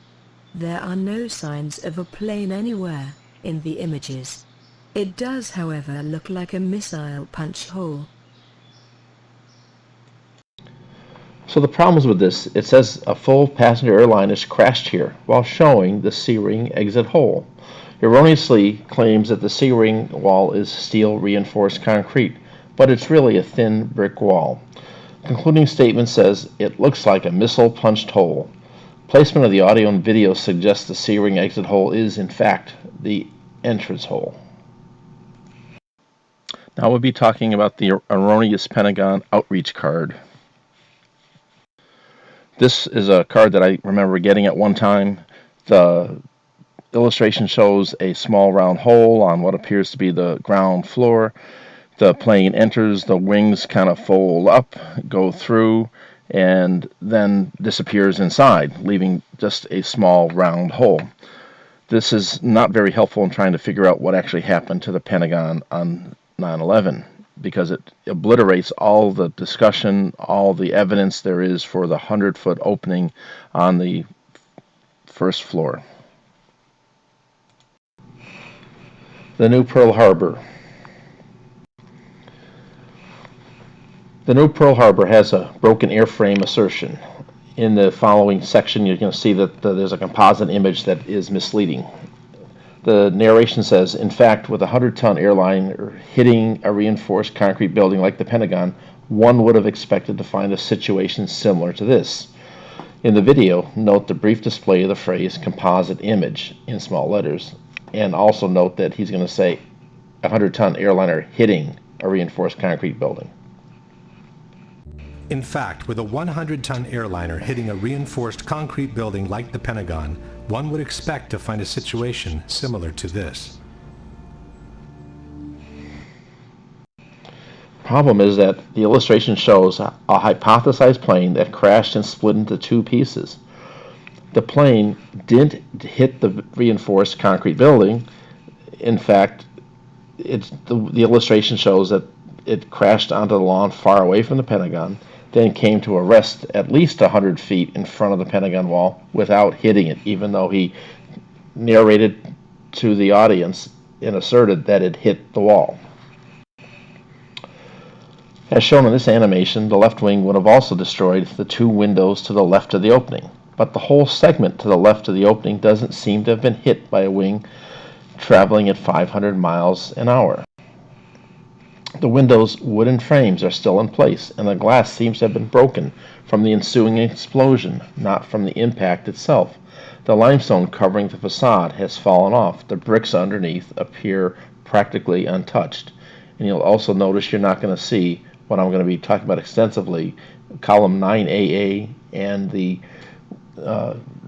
I: There are no signs of a plane anywhere in the images. It does, however, look like a missile punch hole.
A: So the problems with this, it says a full passenger airline has crashed here while showing the C-ring exit hole. Erroneously claims that the C-ring wall is steel reinforced concrete, but it's really a thin brick wall. Concluding statement says it looks like a missile punched hole. Placement of the audio and video suggests the C-ring exit hole is in fact the entrance hole. Now we'll be talking about the erroneous Pentagon outreach card. This is a card that I remember getting at one time. The illustration shows a small round hole on what appears to be the ground floor. The plane enters, the wings kind of fold up, go through, and then disappears inside, leaving just a small round hole. This is not very helpful in trying to figure out what actually happened to the Pentagon on 9/11, because it obliterates all the discussion, all the evidence there is for the 100-foot opening on the first floor. The new Pearl Harbor. The new Pearl Harbor has a broken airframe assertion. In the following section, you're going to see that there's a composite image that is misleading. The narration says, in fact, with a 100-ton airliner hitting a reinforced concrete building like the Pentagon, one would have expected to find a situation similar to this. In the video, note the brief display of the phrase composite image in small letters, and also note that he's going to say a 100-ton airliner hitting a reinforced concrete building.
J: In fact, with a 100-ton airliner hitting a reinforced concrete building like the Pentagon, one would expect to find a situation similar to this.
A: Problem is that the illustration shows a hypothesized plane that crashed and split into 2 pieces. The plane didn't hit the reinforced concrete building. In fact, the illustration shows that it crashed onto the lawn far away from the Pentagon, then came to a rest at least 100 feet in front of the Pentagon wall without hitting it, even though he narrated to the audience and asserted that it hit the wall. As shown in this animation, the left wing would have also destroyed the 2 windows to the left of the opening, but the whole segment to the left of the opening doesn't seem to have been hit by a wing traveling at 500 miles an hour. The window's wooden frames are still in place, and the glass seems to have been broken from the ensuing explosion, not from the impact itself. The limestone covering the facade has fallen off. The bricks underneath appear practically untouched. And you'll also notice you're not going to see what I'm going to be talking about extensively, column 9AA and the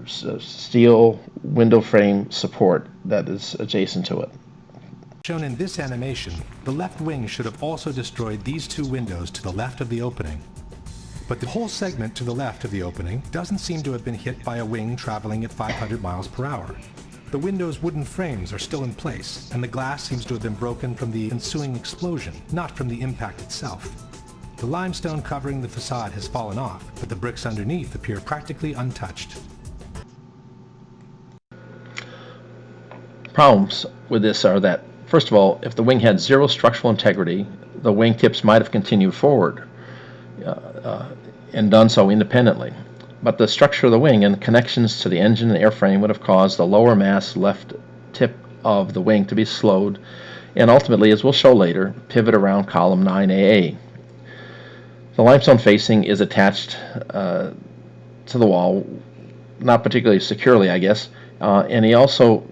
A: steel window frame support that is adjacent to it.
J: Shown in this animation, the left wing should have also destroyed these 2 windows to the left of the opening. But the whole segment to the left of the opening doesn't seem to have been hit by a wing traveling at 500 miles per hour. The window's wooden frames are still in place, and the glass seems to have been broken from the ensuing explosion, not from the impact itself. The limestone covering the facade has fallen off, but the bricks underneath appear practically untouched.
A: Problems with this are that, first of all, if the wing had zero structural integrity, the wing tips might have continued forward and done so independently. But the structure of the wing and connections to the engine and airframe would have caused the lower mass left tip of the wing to be slowed and ultimately, as we'll show later, pivot around column 9AA. The limestone facing is attached to the wall, not particularly securely, I guess, and he also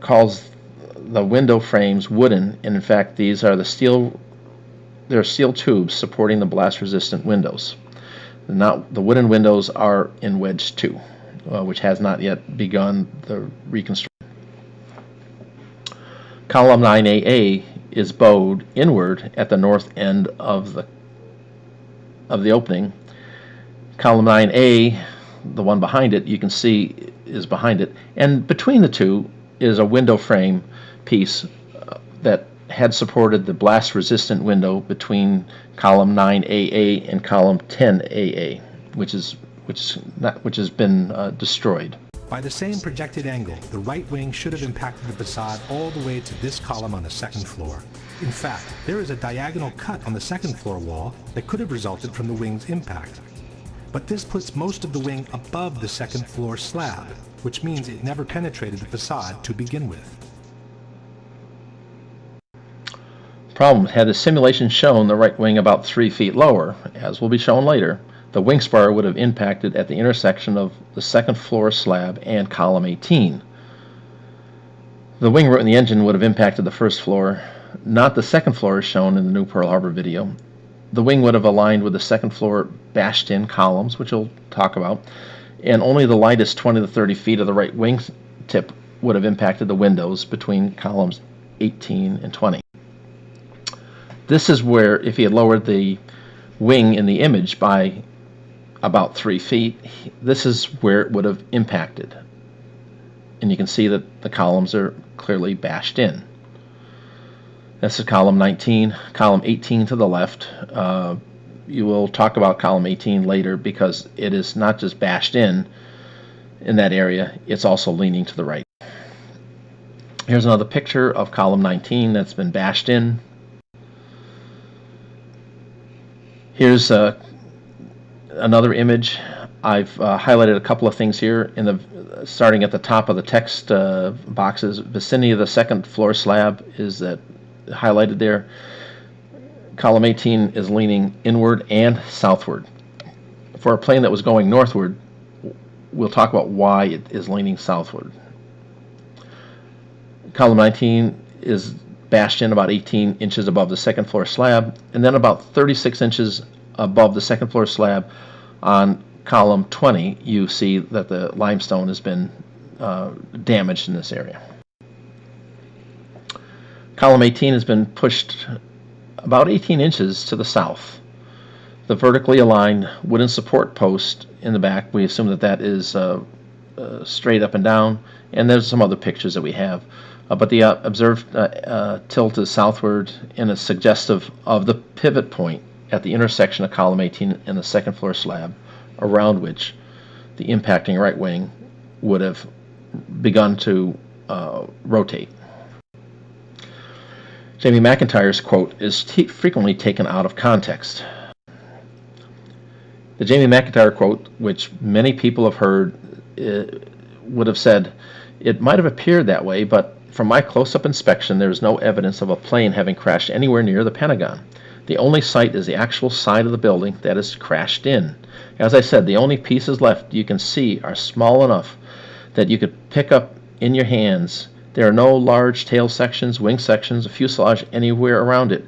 A: calls the window frames wooden, and in fact these are they're steel tubes supporting the blast-resistant windows. The wooden windows are in wedge 2, which has not yet begun the reconstruction. Column 9AA is bowed inward at the north end of the opening. Column 9A, the one behind it, you can see is behind it, and between the two is a window frame piece that had supported the blast-resistant window between column 9AA and column 10AA, which has been destroyed.
J: By the same projected angle, the right wing should have impacted the facade all the way to this column on the second floor. In fact, there is a diagonal cut on the second floor wall that could have resulted from the wing's impact. But this puts most of the wing above the second floor slab, which means it never penetrated the facade to begin with.
A: Problem: had the simulation shown the right wing about 3 feet lower, as will be shown later, the wing spar would have impacted at the intersection of the second floor slab and column 18. The wing root in the engine would have impacted the first floor, not the second floor as shown in the new Pearl Harbor video. The wing would have aligned with the second floor bashed-in columns, which we'll talk about, and only the lightest 20 to 30 feet of the right wing tip would have impacted the windows between columns 18 and 20. This is where, if he had lowered the wing in the image by about 3 feet, this is where it would have impacted. And you can see that the columns are clearly bashed in. This is column 19, column 18 to the left. You will talk about column 18 later because it is not just bashed in that area, it's also leaning to the right. Here's another picture of column 19 that's been bashed in. Here's another image. I've highlighted a couple of things here starting at the top of the text boxes. Vicinity of the second floor slab is that highlighted there. Column 18 is leaning inward and southward. For a plane that was going northward, we'll talk about why it is leaning southward. Column 19 is bashed in about 18 inches above the second floor slab, and then about 36 inches above the second floor slab on column 20, you see that the limestone has been damaged in this area. Column 18 has been pushed about 18 inches to the south. The vertically aligned wooden support post in the back, we assume that is straight up and down, and there's some other pictures that we have. But the observed tilt is southward and is suggestive of the pivot point at the intersection of column 18 and the second floor slab, around which the impacting right wing would have begun to rotate. Jamie McIntyre's quote is frequently taken out of context. The Jamie McIntyre quote, which many people have heard, would have said, "It might have appeared that way, but from my close-up inspection, there is no evidence of a plane having crashed anywhere near the Pentagon. The only site is the actual side of the building that is crashed in. As I said, the only pieces left you can see are small enough that you could pick up in your hands. There are no large tail sections, wing sections, fuselage anywhere around it,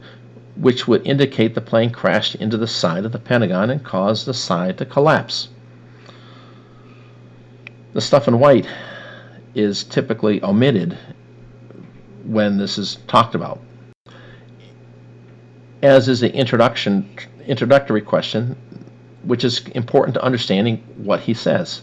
A: which would indicate the plane crashed into the side of the Pentagon and caused the side to collapse." The stuff in white is typically omitted when this is talked about, as is the introductory question, which is important to understanding what he says.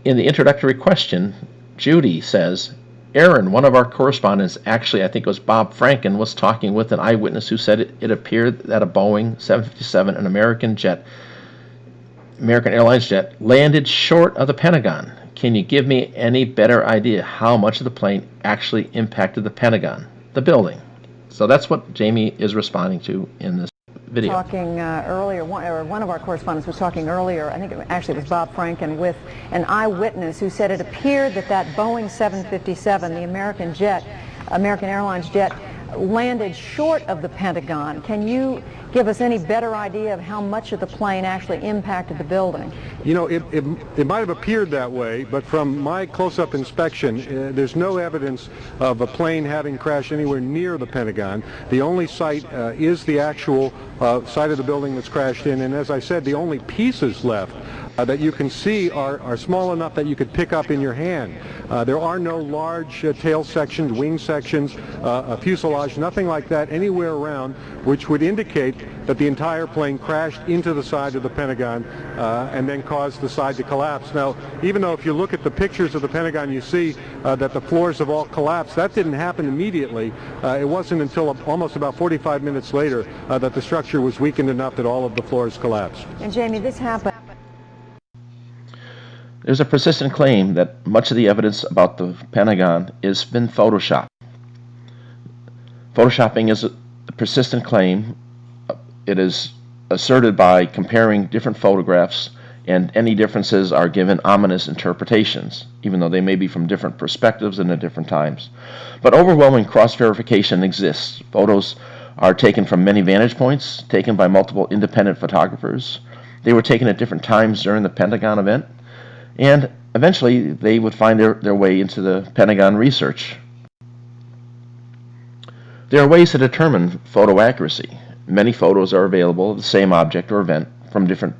A: In the introductory question, Judy says, Aaron, one of our correspondents, actually I think it was Bob Franken, was talking with an eyewitness who said it appeared that a Boeing 757, an American Airlines jet, landed short of the Pentagon. Can you give me any better idea how much of the plane actually impacted the Pentagon, the building? So that's what Jamie is responding to in this video.
K: Talking earlier, one of our correspondents was talking earlier, I think it was Bob Franken, with an eyewitness who said it appeared that Boeing 757, the American Airlines jet, landed short of the Pentagon. Can you give us any better idea of how much of the plane actually impacted the building?
L: You know, it might have appeared that way, but from my close-up inspection, there's no evidence of a plane having crashed anywhere near the Pentagon. The only site is the actual site of the building that's crashed in, and as I said, the only pieces left that you can see are small enough that you could pick up in your hand. There are no large tail sections, wing sections, fuselage, nothing like that anywhere around, which would indicate that the entire plane crashed into the side of the Pentagon and then caused the side to collapse. Now, even though if you look at the pictures of the Pentagon, you see that the floors have all collapsed, that didn't happen immediately. It wasn't until almost about 45 minutes later that the structure was weakened enough that all of the floors collapsed.
K: And Jamie, this happened.
A: There's a persistent claim that much of the evidence about the Pentagon has been photoshopped. Photoshopping is a persistent claim. It is asserted by comparing different photographs, and any differences are given ominous interpretations, even though they may be from different perspectives and at different times. But overwhelming cross-verification exists. Photos are taken from many vantage points, taken by multiple independent photographers. They were taken at different times during the Pentagon event, and eventually they would find their way into the Pentagon research. There are ways to determine photo accuracy. Many photos are available of the same object or event from different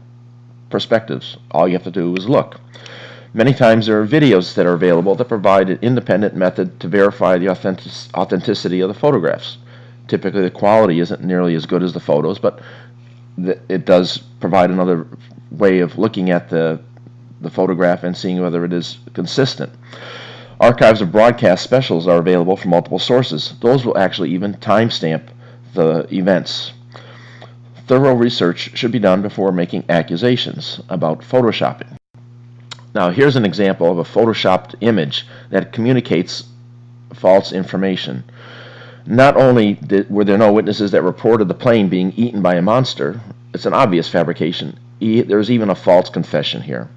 A: perspectives. All you have to do is look. Many times there are videos that are available that provide an independent method to verify the authenticity of the photographs. Typically the quality isn't nearly as good as the photos, but it does provide another way of looking at the photograph and seeing whether it is consistent. Archives of broadcast specials are available from multiple sources. Those will actually even timestamp the events. Thorough research should be done before making accusations about photoshopping. Now here's an example of a photoshopped image that communicates false information. Not only were there no witnesses that reported the plane being eaten by a monster, it's an obvious fabrication. There's even a false confession here.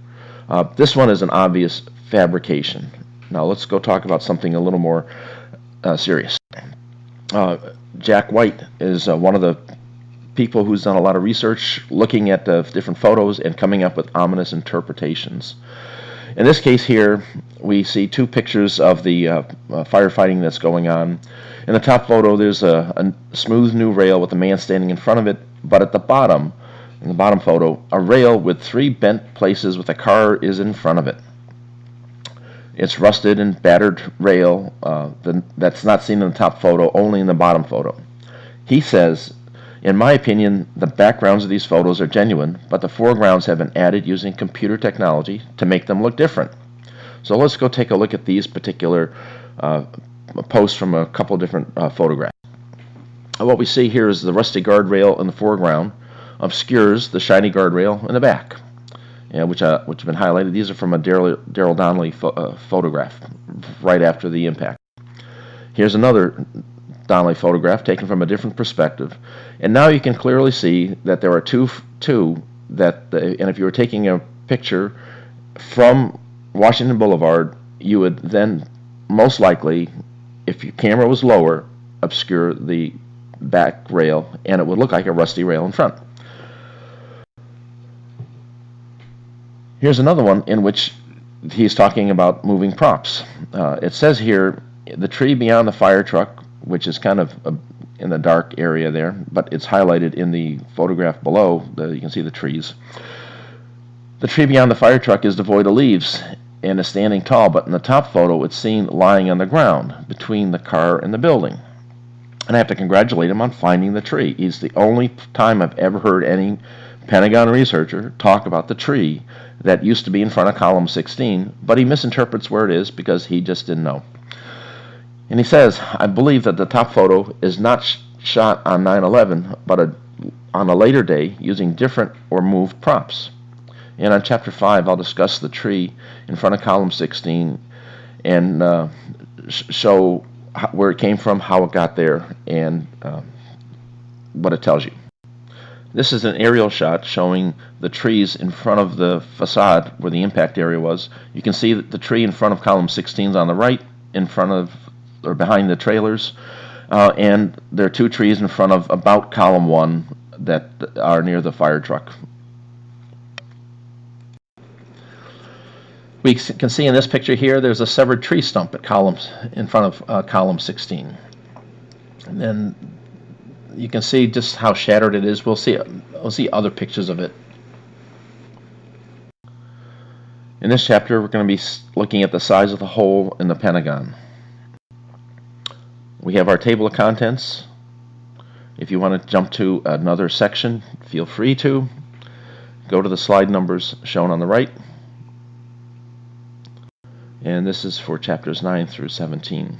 A: This one is an obvious fabrication. Now let's go talk about something a little more serious. Jack White is one of the people who's done a lot of research looking at the different photos and coming up with ominous interpretations. In this case here, we see two pictures of the firefighting that's going on. In the top photo, there's a smooth new rail with a man standing in front of it, but at the bottom, in the bottom photo, a rail with 3 bent places with a car is in front of it. It's rusted and battered rail that's not seen in the top photo, only in the bottom photo. He says, in my opinion, the backgrounds of these photos are genuine, but the foregrounds have been added using computer technology to make them look different. So let's go take a look at these particular posts from a couple different photographs. What we see here is the rusty guardrail in the foreground obscures the shiny guardrail in the back, which have been highlighted. These are from a Daryl Donnelly photograph right after the impact. Here's another Donnelly photograph taken from a different perspective, and now you can clearly see that there are two and if you were taking a picture from Washington Boulevard, you would then most likely, if your camera was lower, obscure the back rail, and it would look like a rusty rail in front. Here's another one in which he's talking about moving props. It says here, the tree beyond the fire truck, which is kind of in the dark area there, but it's highlighted in the photograph below. You can see the trees. The tree beyond the fire truck is devoid of leaves and is standing tall, but in the top photo it's seen lying on the ground between the car and the building. And I have to congratulate him on finding the tree. It's the only time I've ever heard any Pentagon researcher talk about the tree that used to be in front of column 16, but he misinterprets where it is because he just didn't know. And he says, I believe that the top photo is not shot on 9/11, but on a later day using different or moved props. And on Chapter 5, I'll discuss the tree in front of column 16 and show where it came from, how it got there, and what it tells you. This is an aerial shot showing the trees in front of the facade where the impact area was. You can see that the tree in front of column 16 is on the right, in front of or behind the trailers, and there are two trees in front of about column 1 that are near the fire truck. We can see in this picture here there's a severed tree stump at in front of column 16. And then you can see just how shattered it is. We'll see other pictures of it. In this chapter, we're going to be looking at the size of the hole in the Pentagon. We have our table of contents. If you want to jump to another section, feel free to. Go to the slide numbers shown on the right. And this is for chapters 9 through 17.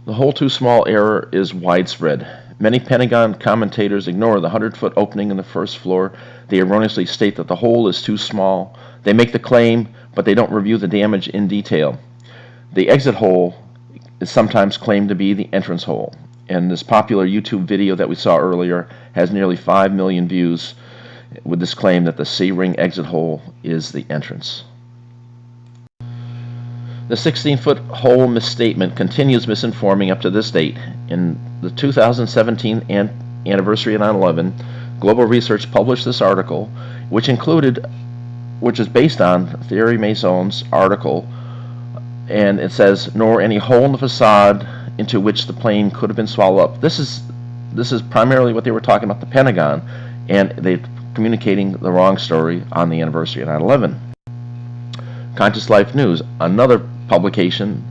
A: The hole too small error is widespread. Many Pentagon commentators ignore the 100-foot opening in the first floor. They erroneously state that the hole is too small. They make the claim, but they don't review the damage in detail. The exit hole is sometimes claimed to be the entrance hole. And this popular YouTube video that we saw earlier has nearly 5 million views with this claim that the C-ring exit hole is the entrance. The 16-foot hole misstatement continues misinforming up to this date. In the 2017 anniversary of 9/11, Global Research published this article, which is based on Thierry Maison's article, and it says, nor any hole in the facade into which the plane could have been swallowed up. This is primarily what they were talking about, the Pentagon, and they're communicating the wrong story on the anniversary of 9/11. Conscious Life News, another publication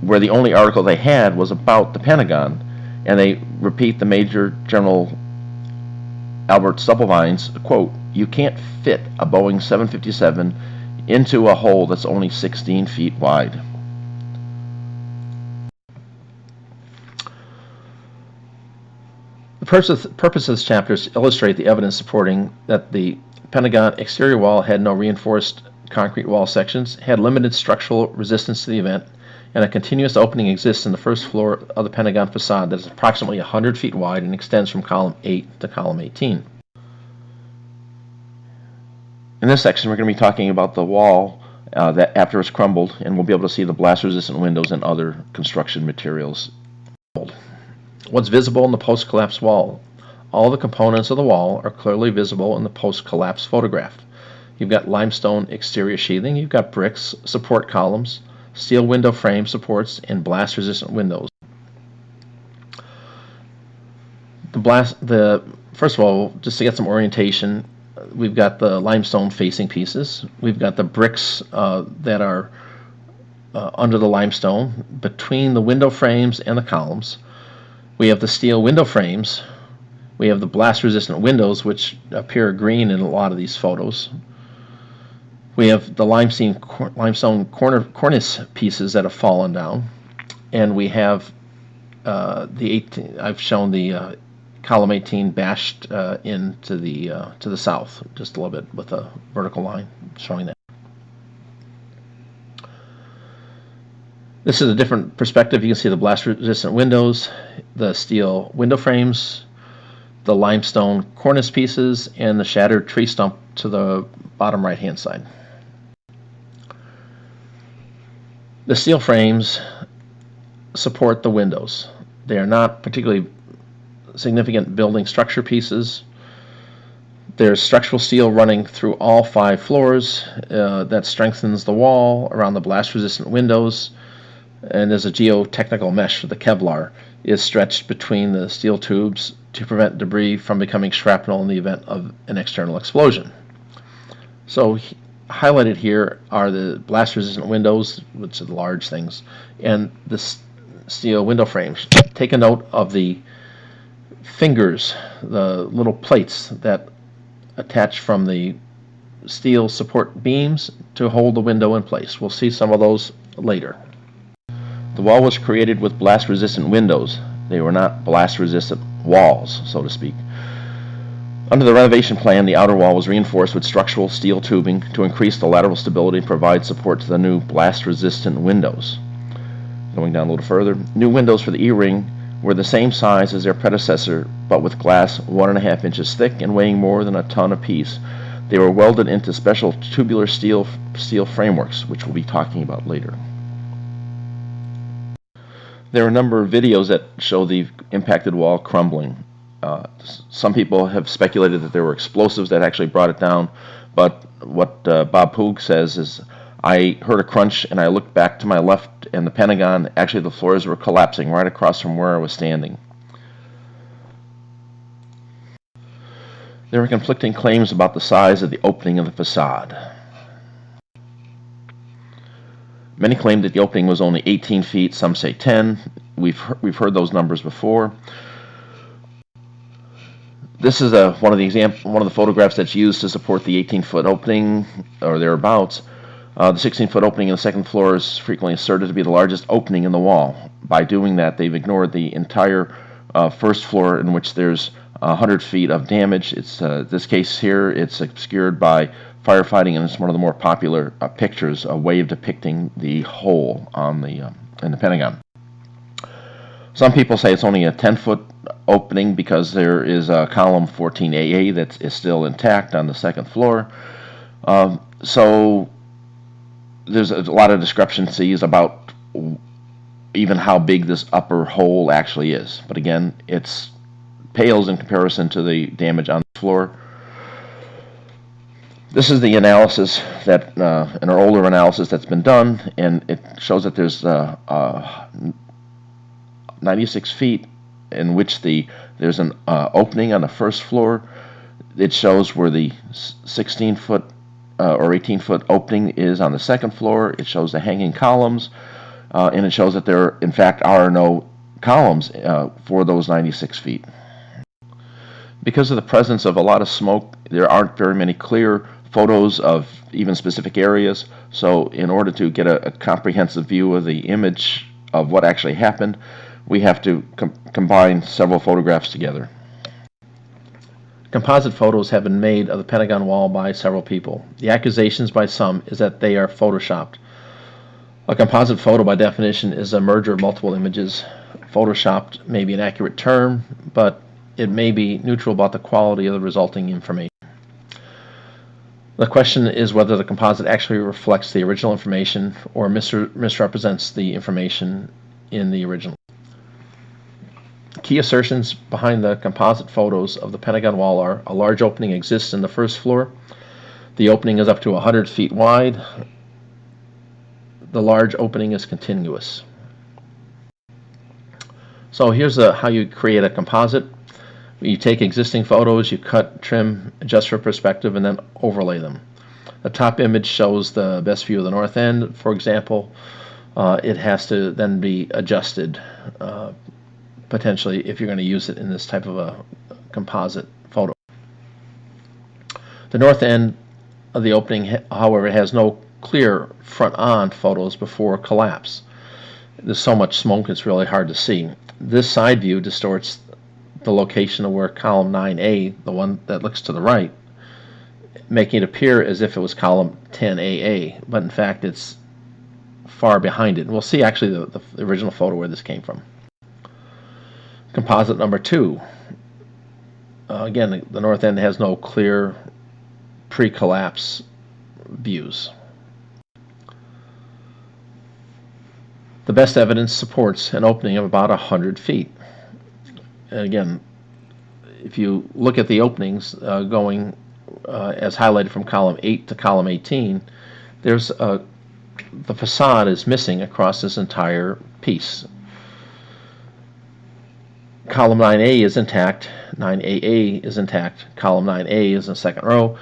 A: where the only article they had was about the Pentagon, and they repeat the Major General Albert Stubblevine's quote, "You can't fit a Boeing 757 into a hole that's only 16 feet wide." The purpose of this chapter is to illustrate the evidence supporting that the Pentagon exterior wall had no reinforced concrete wall sections, had limited structural resistance to the event, and a continuous opening exists in the first floor of the Pentagon facade that is approximately 100 feet wide and extends from column 8 to column 18. In this section, we're going to be talking about the wall that after it's crumbled, and we'll be able to see the blast-resistant windows and other construction materials. What's visible in the post-collapse wall? All the components of the wall are clearly visible in the post-collapse photograph. You've got limestone exterior sheathing, you've got bricks, support columns, steel window frame supports, and blast-resistant windows. First of all, just to get some orientation, we've got the limestone facing pieces. We've got the bricks that are under the limestone between the window frames and the columns. We have the steel window frames. We have the blast-resistant windows, which appear green in a lot of these photos. We have the limestone cornice pieces that have fallen down, and we have I've shown the column 18 bashed into to the south, just a little bit with a vertical line showing that. This is a different perspective. You can see the blast-resistant windows, the steel window frames, the limestone cornice pieces, and the shattered tree stump to the bottom right-hand side. The steel frames support the windows. They are not particularly significant building structure pieces. There's structural steel running through all 5 floors that strengthens the wall around the blast-resistant windows, and there's a geotechnical mesh, the Kevlar, is stretched between the steel tubes to prevent debris from becoming shrapnel in the event of an external explosion. So highlighted here are the blast-resistant windows, which are the large things, and the steel window frames. Take a note of the fingers, the little plates that attach from the steel support beams to hold the window in place. We'll see some of those later. The wall was created with blast-resistant windows. They were not blast-resistant walls, so to speak. Under the renovation plan, the outer wall was reinforced with structural steel tubing to increase the lateral stability and provide support to the new blast-resistant windows. Going down a little further, new windows for the E-ring were the same size as their predecessor, but with glass 1.5 inches thick and weighing more than a ton apiece. They were welded into special tubular steel frameworks, which we'll be talking about later. There are a number of videos that show the impacted wall crumbling. Some people have speculated that there were explosives that actually brought it down, but what Bob Poog says is, I heard a crunch and I looked back to my left and the Pentagon, actually the floors were collapsing right across from where I was standing. There are conflicting claims about the size of the opening of the facade. Many claim that the opening was only 18 feet, some say 10. We've heard those numbers before. This is one of the photographs that's used to support the 18-foot opening or thereabouts. The 16-foot opening in the second floor is frequently asserted to be the largest opening in the wall. By doing that, they've ignored the entire first floor, in which there's 100 feet of damage. It's this case here, it's obscured by firefighting, and it's one of the more popular pictures, a way of depicting the hole on in the Pentagon. Some people say it's only a 10-foot opening because there is a column 14AA that is still intact on the second floor. So there's a lot of discrepancies about even how big this upper hole actually is. But again, it's pales in comparison to the damage on the floor. This is the analysis that, an older analysis that's been done, and it shows that there's 96 feet in which there's an opening on the first floor. It shows where the 16-foot or 18-foot opening is on the second floor. It shows the hanging columns, and it shows that there, in fact, are no columns for those 96 feet. Because of the presence of a lot of smoke, there aren't very many clear photos of even specific areas. So in order to get a comprehensive view of the image of what actually happened, we have to combine several photographs together. Composite photos have been made of the Pentagon wall by several people. The accusations by some is that they are photoshopped. A composite photo, by definition, is a merger of multiple images. Photoshopped may be an accurate term, but it may be neutral about the quality of the resulting information. The question is whether the composite actually reflects the original information or misrepresents the information in the original. Key assertions behind the composite photos of the Pentagon wall are: a large opening exists in the first floor. The opening is up to 100 feet wide. The large opening is continuous. So here's how you create a composite. You take existing photos, you cut, trim, adjust for perspective, and then overlay them. The top image shows the best view of the north end, for example. It has to then be adjusted, potentially, if you're going to use it in this type of a composite photo. The north end of the opening, however, has no clear front-on photos before collapse. There's so much smoke it's really hard to see. This side view distorts the location of where column 9A, the one that looks to the right, making it appear as if it was column 10AA, but in fact it's far behind it. And we'll see actually the original photo where this came from. Composite number 2. Again, the north end has no clear pre-collapse views. The best evidence supports an opening of about 100 feet. And again, if you look at the openings going as highlighted from column 8 to column 18, there's the facade is missing across this entire piece. Column 9A is intact, 9AA is intact, column 9A is in the second row,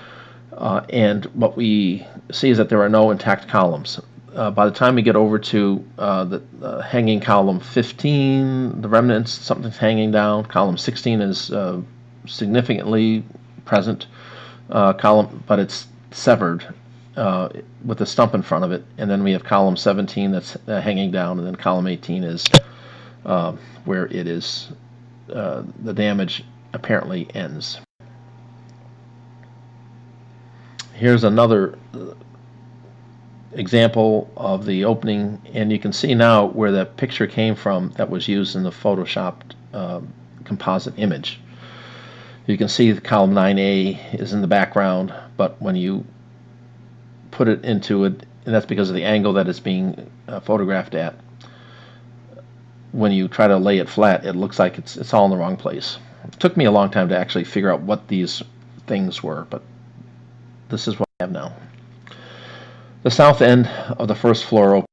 A: and what we see is that there are no intact columns. By the time we get over to the hanging column 15, the remnants, something's hanging down. Column 16 is significantly present, but it's severed with a stump in front of it, and then we have column 17 that's hanging down, and then column 18 is where it is the damage apparently ends. Here's another example of the opening, and you can see now where that picture came from that was used in the photoshopped composite image. You can see the column 9A is in the background, but when you put it into it, and that's because of the angle that it's being photographed at, when you try to lay it flat, it looks like it's all in the wrong place. It took me a long time to actually figure out what these things were, but this is what I have now. The south end of the first floor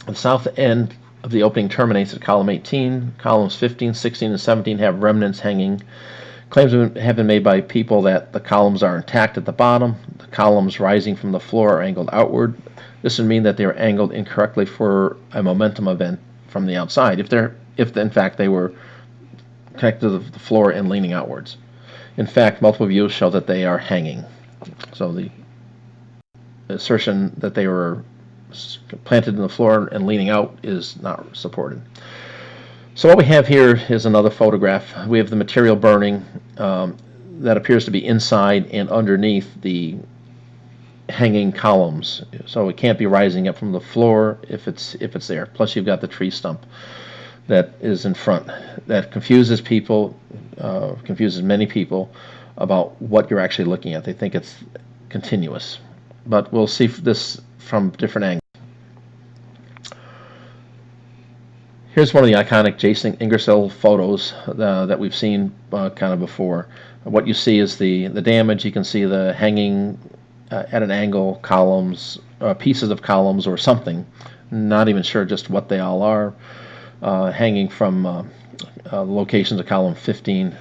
A: the south end of the opening terminates at column 18. Columns 15, 16, and 17 have remnants hanging. Claims have been made by people that the columns are intact at the bottom. The columns rising from the floor are angled outward. This would mean that they are angled incorrectly for a momentum event from the outside, if in fact they were connected to the floor and leaning outwards. In fact, multiple views show that they are hanging. So the assertion that they were planted in the floor and leaning out is not supported. So what we have here is another photograph. We have the material burning that appears to be inside and underneath the hanging columns. So it can't be rising up from the floor if it's there. Plus you've got the tree stump that is in front. That confuses people, confuses many people about what you're actually looking at. They think it's continuous. But we'll see this from different angles. Here's one of the iconic Jason Ingersoll photos that we've seen kind of before. What you see is the damage. You can see the hanging at an angle columns, pieces of columns or something. Not even sure just what they all are. Hanging from locations of column 15,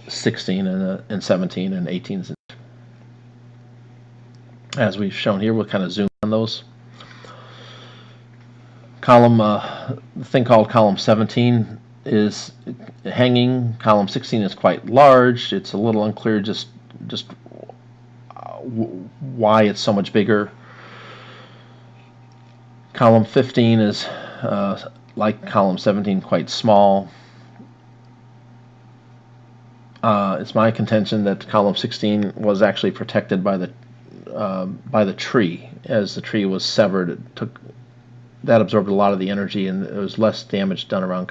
A: 16, and 17, and 18. As we've shown here, we'll kind of zoom on those. The thing called column 17 is hanging. Column 16 is quite large. It's a little unclear just why it's so much bigger. Column 15 is like column 17, quite small. It's my contention that column 16 was actually protected by the tree. As the tree was severed, that absorbed a lot of the energy, and there was less damage done around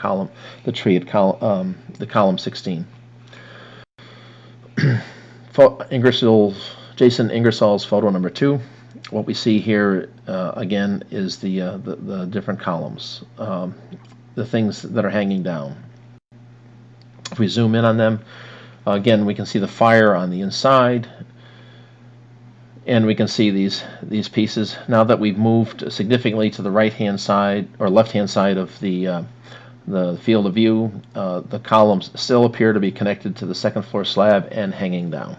A: the tree at column 16. Jason Ingersoll's photo number 2. What we see here again is the different columns, the things that are hanging down. If we zoom in on them, again we can see the fire on the inside, and we can see these pieces. Now that we've moved significantly to the right-hand side or left-hand side of the field of view, the columns still appear to be connected to the second floor slab and hanging down.